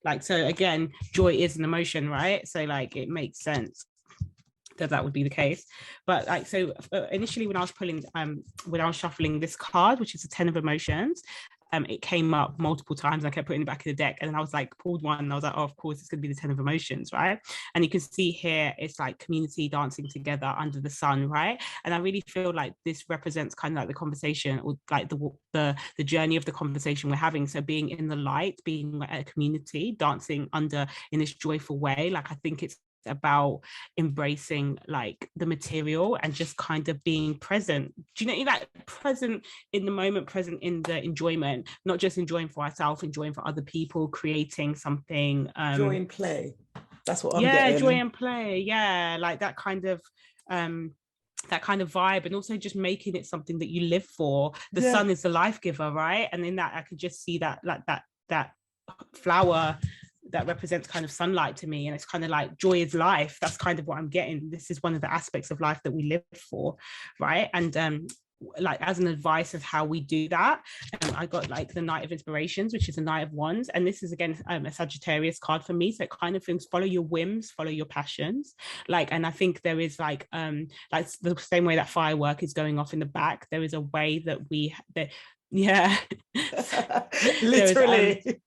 Like, so again, joy is an emotion, right? So like it makes sense that would be the case. But like, so initially when I was shuffling this card, which is a 10 of Emotions, it came up multiple times. I kept putting it back in the deck, and then I was like, pulled one, and I was like, oh, of course, it's going to be the 10 of Emotions, right? And you can see here, it's like community dancing together under the sun, right? And I really feel like this represents kind of like the conversation, or like the journey of the conversation we're having. So being in the light, being a community, dancing under in this joyful way, like I think it's about embracing like the material and just kind of being present. Do you know, like present in the moment, present in the enjoyment, not just enjoying for ourselves, enjoying for other people, creating something. Joy and play. That's what I'm getting. Joy and play. Yeah, like that kind of vibe, and also just making it something that you live for. The sun is the life giver, right? And in that I could just see that, like that flower that represents kind of sunlight to me, and it's kind of like joy is life. That's kind of what I'm getting. This is one of the aspects of life that we live for, right? And like as an advice of how we do that, I got like the Knight of Inspirations, which is a Knight of Wands, and this is again a Sagittarius card for me. So it kind of things, follow your whims, follow your passions, like. And I think there is like the same way that firework is going off in the back, there is a way that literally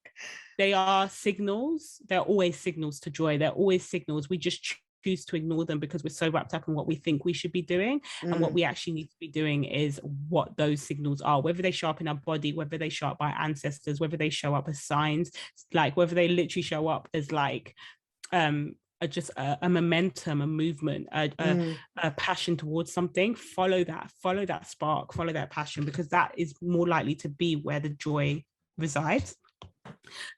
they are signals. They're always signals to joy. They're always signals. We just choose to ignore them because we're so wrapped up in what we think we should be doing. And what we actually need to be doing is what those signals are, whether they show up in our body, whether they show up by ancestors, whether they show up as signs, like whether they literally show up as like just a momentum, a movement, a passion towards something. Follow that spark, follow that passion, because that is more likely to be where the joy resides.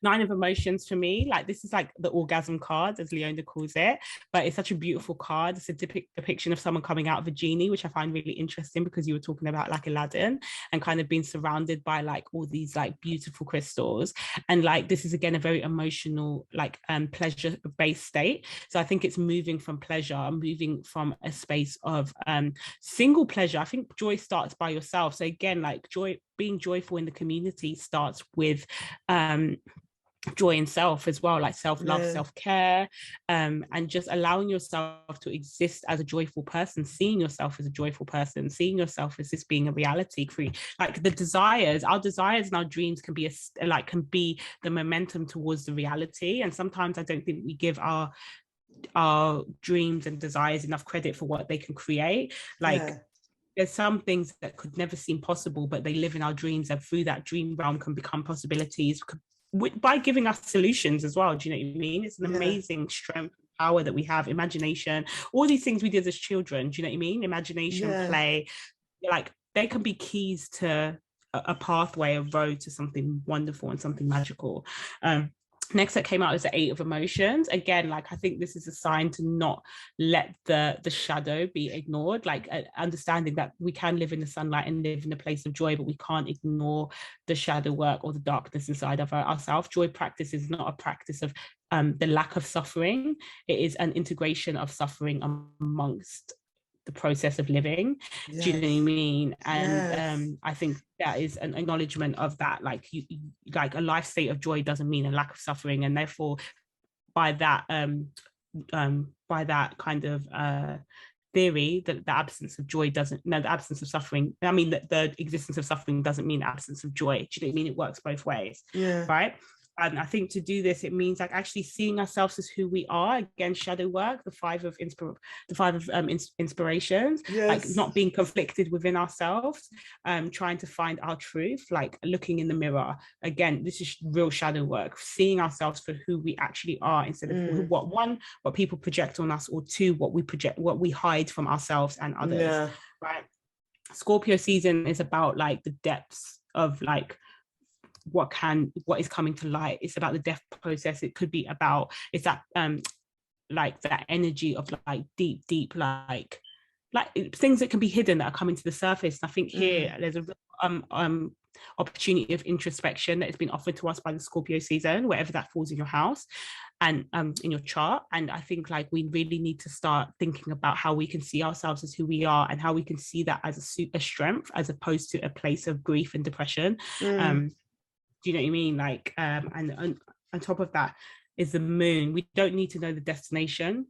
9 of Emotions for me, like this is like the orgasm card, as Leona calls it, but it's such a beautiful card. It's a depiction of someone coming out of a genie, which I find really interesting, because you were talking about like Aladdin and kind of being surrounded by like all these like beautiful crystals, and like this is again a very emotional, like pleasure based state. So I think it's moving from pleasure, moving from a space of single pleasure. I think joy starts by yourself. So again, like being joyful in the community starts with joy in self as well, like self-love, self-care, and just allowing yourself to exist as a joyful person, seeing yourself as a joyful person, seeing yourself as this being a reality. Like our desires and our dreams can be the momentum towards the reality. And sometimes I don't think we give our dreams and desires enough credit for what they can create. There's some things that could never seem possible, but they live in our dreams, and through that dream realm can become possibilities by giving us solutions as well. Do you know what I mean? It's an amazing strength, power that we have, imagination, all these things we did as children. Do you know what I mean? Imagination, play, like they can be keys to a pathway, a road to something wonderful and something magical. Next that came out is the 8 of emotions. Again, like I think this is a sign to not let the shadow be ignored, like understanding that we can live in the sunlight and live in a place of joy, but we can't ignore the shadow work or the darkness inside of ourselves. Joy practice is not a practice of the lack of suffering. It is an integration of suffering amongst the process of living. Yes. Do you know what I mean? And Yes. I think that is an acknowledgement of that, like you like a life state of joy doesn't mean a lack of suffering, and therefore by that kind of theory, that the absence of joy doesn't, no, the absence of suffering, I mean that the existence of suffering doesn't mean absence of joy. Do you know what I mean? It works both ways. Yeah. Right. And I think to do this, it means like actually seeing ourselves as who we are. Again, shadow work, the five of inspirations, Yes. like not being conflicted within ourselves, trying to find our truth, like looking in the mirror. Again, this is real shadow work, seeing ourselves for who we actually are instead of what people project on us, or two, what we hide from ourselves and others. Yeah. Right. Scorpio season is about like the depths of like what is coming to light. It's about the death process. It could be about, it's that like that energy of like deep like things that can be hidden that are coming to the surface. And I think here there's a opportunity of introspection that has been offered to us by the Scorpio season, wherever that falls in your house and in your chart. And I think like we really need to start thinking about how we can see ourselves as who we are, and how we can see that as a strength, as opposed to a place of grief and depression. Do you know what I mean? Like, and on top of that is the moon. We don't need to know the destination.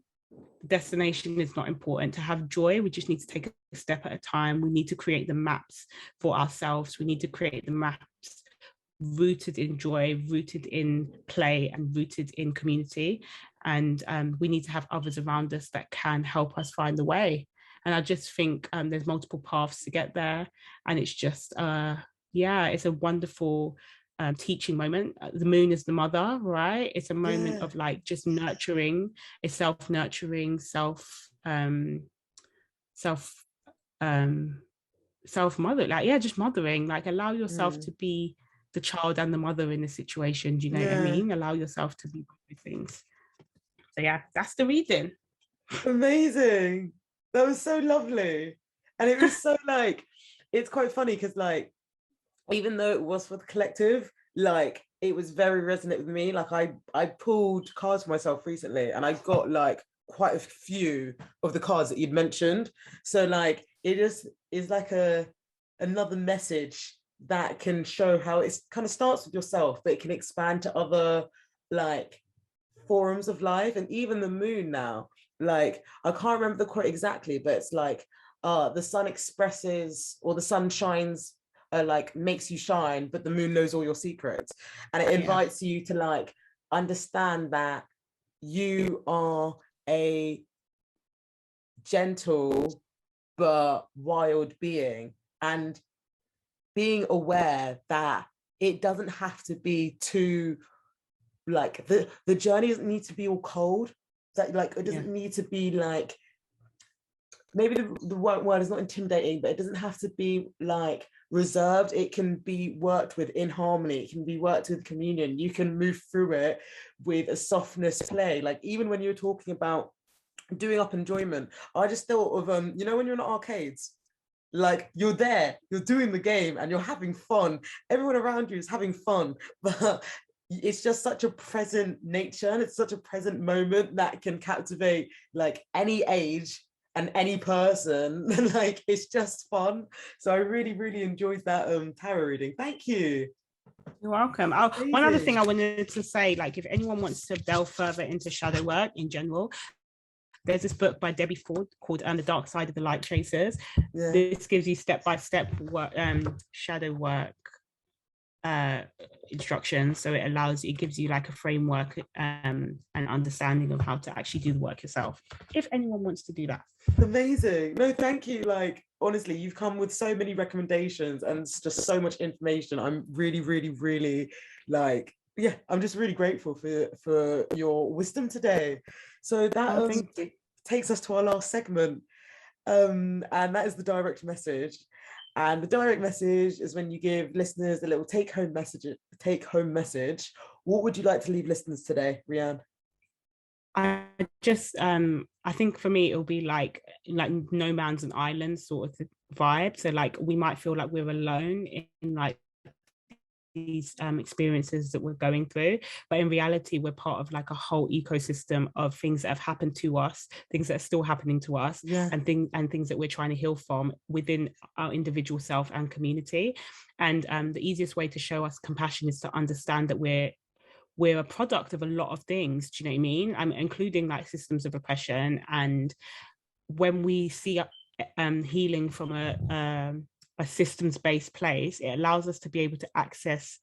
The destination is not important. To have joy, we just need to take a step at a time. We need to create the maps for ourselves. We need to create the maps rooted in joy, rooted in play, and rooted in community. And we need to have others around us that can help us find the way. And I just think there's multiple paths to get there. And it's just, it's a wonderful teaching moment. The moon is the mother, right? It's a moment of like just nurturing, a self-nurturing, self mother, like just mothering, like allow yourself to be the child and the mother in the situation. Do you know what I mean? Allow yourself to be both things. So that's the reading. Amazing. That was so lovely. And it was so like, it's quite funny because like, even though it was for the collective, like it was very resonant with me. Like I pulled cards for myself recently, and I got like quite a few of the cards that you'd mentioned. So like it just is like another message that can show how it kind of starts with yourself, but it can expand to other like forums of life. And even the moon now, like I can't remember the quote exactly, but it's like the sun expresses, or the sun shines, like makes you shine, but the moon knows all your secrets. And it invites you to like understand that you are a gentle but wild being, and being aware that it doesn't have to be too like the journey doesn't need to be all cold, that like it doesn't need to be like, maybe the word is not intimidating, but it doesn't have to be like reserved. It can be worked with in harmony. It can be worked with communion. You can move through it with a softness play. Like even when you're talking about doing up enjoyment, I just thought of when you're in arcades, like you're there, you're doing the game and you're having fun. Everyone around you is having fun, but it's just such a present nature, and it's such a present moment that can captivate like any age and any person. Like it's just fun. So I really enjoyed that tarot reading. Thank you. You're welcome. One other thing I wanted to say, like if anyone wants to delve further into shadow work in general, there's this book by Debbie Ford called The Dark Side of the Light Chasers. This gives you step-by-step shadow work instructions. So it gives you like a framework and understanding of how to actually do the work yourself, if anyone wants to do that. Amazing. No, thank you. Like honestly, you've come with so many recommendations and just so much information. I'm really like, I'm just really grateful for your wisdom today. So that takes us to our last segment, and that is the direct message. And the direct message is when you give listeners a little take-home message What would you like to leave listeners today, Reanne? I just I think for me it'll be like no man's an island sort of vibe. So like we might feel like we're alone in like these experiences that we're going through, but in reality we're part of like a whole ecosystem of things that have happened to us, things that are still happening to us, and things that we're trying to heal from within our individual self and community. And the easiest way to show us compassion is to understand that we're a product of a lot of things. Do you know what I mean? Including like systems of oppression. And when we see healing from a systems-based place, it allows us to be able to access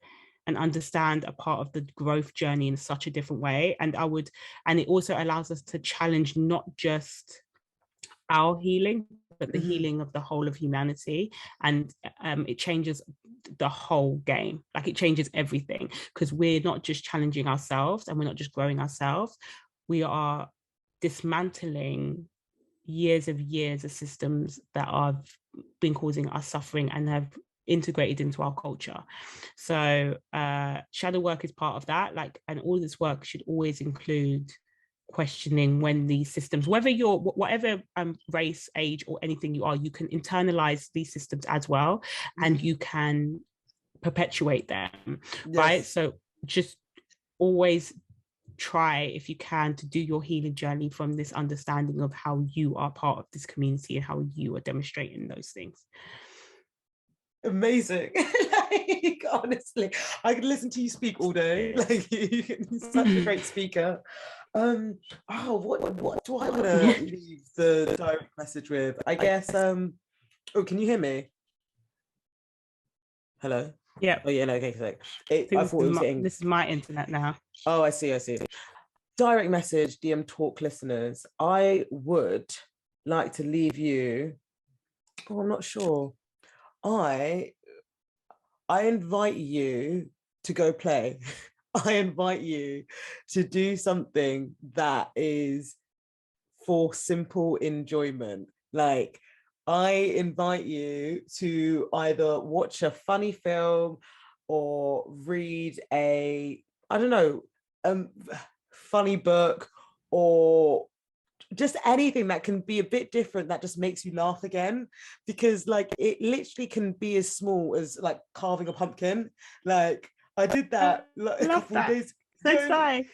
and understand a part of the growth journey in such a different way. And it also allows us to challenge not just our healing, but the healing of the whole of humanity. And it changes the whole game. Like it changes everything, because we're not just challenging ourselves and we're not just growing ourselves. We are dismantling years of systems that have been causing us suffering and have integrated into our culture. So shadow work is part of that. Like, and all this work should always include questioning when these systems, whether you're whatever race, age, or anything you are, you can internalize these systems as well, and you can perpetuate them, right? So just always try, if you can, to do your healing journey from this understanding of how you are part of this community and how you are demonstrating those things. Amazing. Like, honestly, I could listen to you speak all day. Like, you're such a great speaker. What do I want to leave the direct message with? I guess can you hear me? Hello? Yeah. Oh yeah, no, okay, I thought it was getting... This is my internet now. Oh, I see. Direct message, DM Talk listeners. I would like to leave you... Oh, I'm not sure. I invite you to go play. I invite you to do something that is for simple enjoyment. Like, I invite you to either watch a funny film or read a, I don't know, funny book, or just anything that can be a bit different that just makes you laugh again, because like it literally can be as small as like carving a pumpkin. Like I did that like a couple of days. So exciting.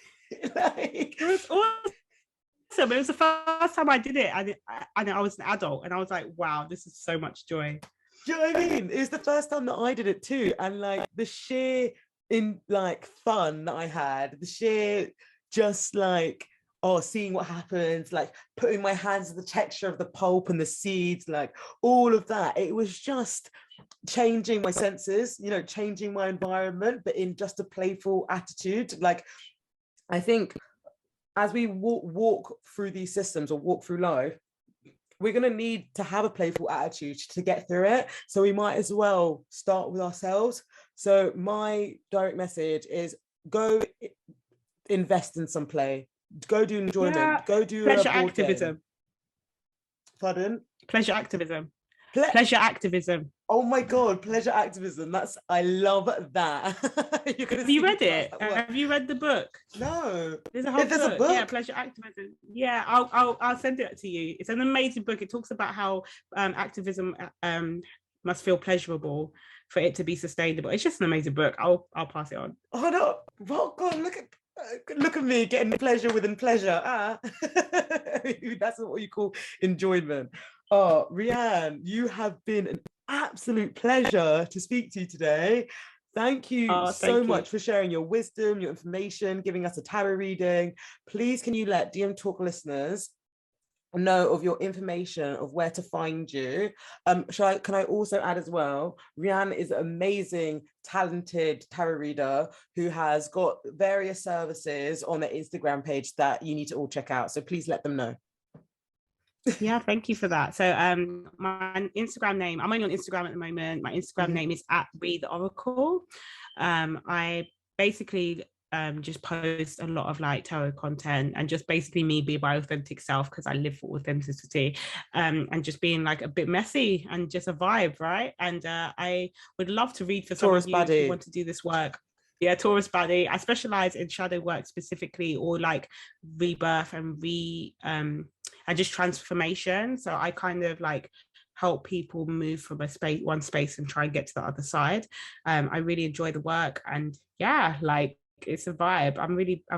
Like, it was awesome. It was the first time I did it, and I was an adult, and I was like, wow, this is so much joy. Do you know what I mean? It was the first time that I did it too, and like the sheer fun that I had, the sheer just like, seeing what happens, like putting my hands in the texture of the pulp and the seeds, like all of that. It was just changing my senses, changing my environment, but in just a playful attitude. Like, I think as we walk through these systems or walk through life, we're going to need to have a playful attitude to get through it. So we might as well start with ourselves. So my direct message is go invest in some play. Go do enjoyment. Go do pleasure activism. Game. Pardon? Pleasure activism. Pleasure activism. Oh my god, pleasure activism. I love that. Have you read it? Have you read the book? No. There's a whole book. Yeah, pleasure activism. Yeah, I'll send it to you. It's an amazing book. It talks about how activism must feel pleasurable for it to be sustainable. It's just an amazing book. I'll pass it on. Oh no! Well, God, look at me getting pleasure within pleasure. That's what you call enjoyment. Oh, Reanne, you have been an absolute pleasure to speak to you today. Thank you so much for sharing your wisdom, your information, giving us a tarot reading. Please, can you let DM Talk listeners know of your information, of where to find you? Can I also add as well, Reanne is an amazing, talented tarot reader who has got various services on their Instagram page that you need to all check out. So please let them know. Yeah, thank you for that. So my Instagram name, I'm only on Instagram at the moment. My Instagram name is @ReadTheOracle. I basically just post a lot of like tarot content and just basically me be my authentic self, because I live for authenticity, and just being like a bit messy and just a vibe, right? And I would love to read for some of you if you want to do this work. Yeah, Taurus body. I specialize in shadow work specifically, or like rebirth and and just transformation. So I kind of like help people move from one space and try and get to the other side. I really enjoy the work, and yeah, like it's a vibe. I've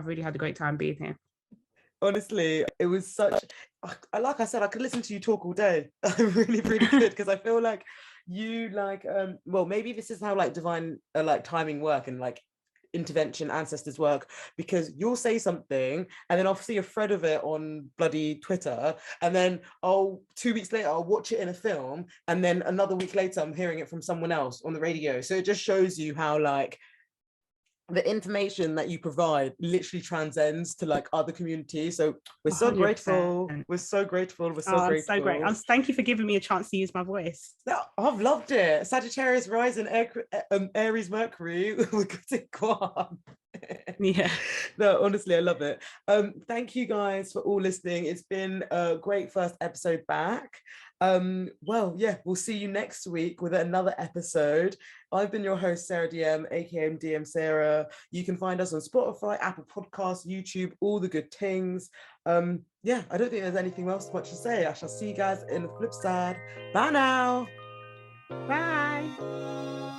really had a great time being here. Honestly, it was such, like I said, I could listen to you talk all day. I really, really could, because I feel like you like, well, maybe this is how like divine like timing work and like intervention ancestors work, because you'll say something and then I'll see a thread of it on bloody Twitter, and then 2 weeks later I'll watch it in a film, and then another week later I'm hearing it from someone else on the radio. So it just shows you how like the information that you provide literally transcends to like other communities. So we're so 100%. grateful. We're so grateful. We're so Oh, I'm grateful. so great. Thank you for giving me a chance to use my voice. No, I've loved it. Sagittarius rising, Aries Mercury. We're good to go on. Yeah. No, honestly, I love it. Thank you guys for all listening. It's been a great first episode back. Well, yeah, we'll see you next week with another episode. I've been your host, Sarah DM, aka DM.Seerah. You can find us on Spotify, Apple Podcasts, YouTube, all the good things. Yeah, I don't think there's anything else much to say. I shall see you guys in the flip side. Bye now. Bye.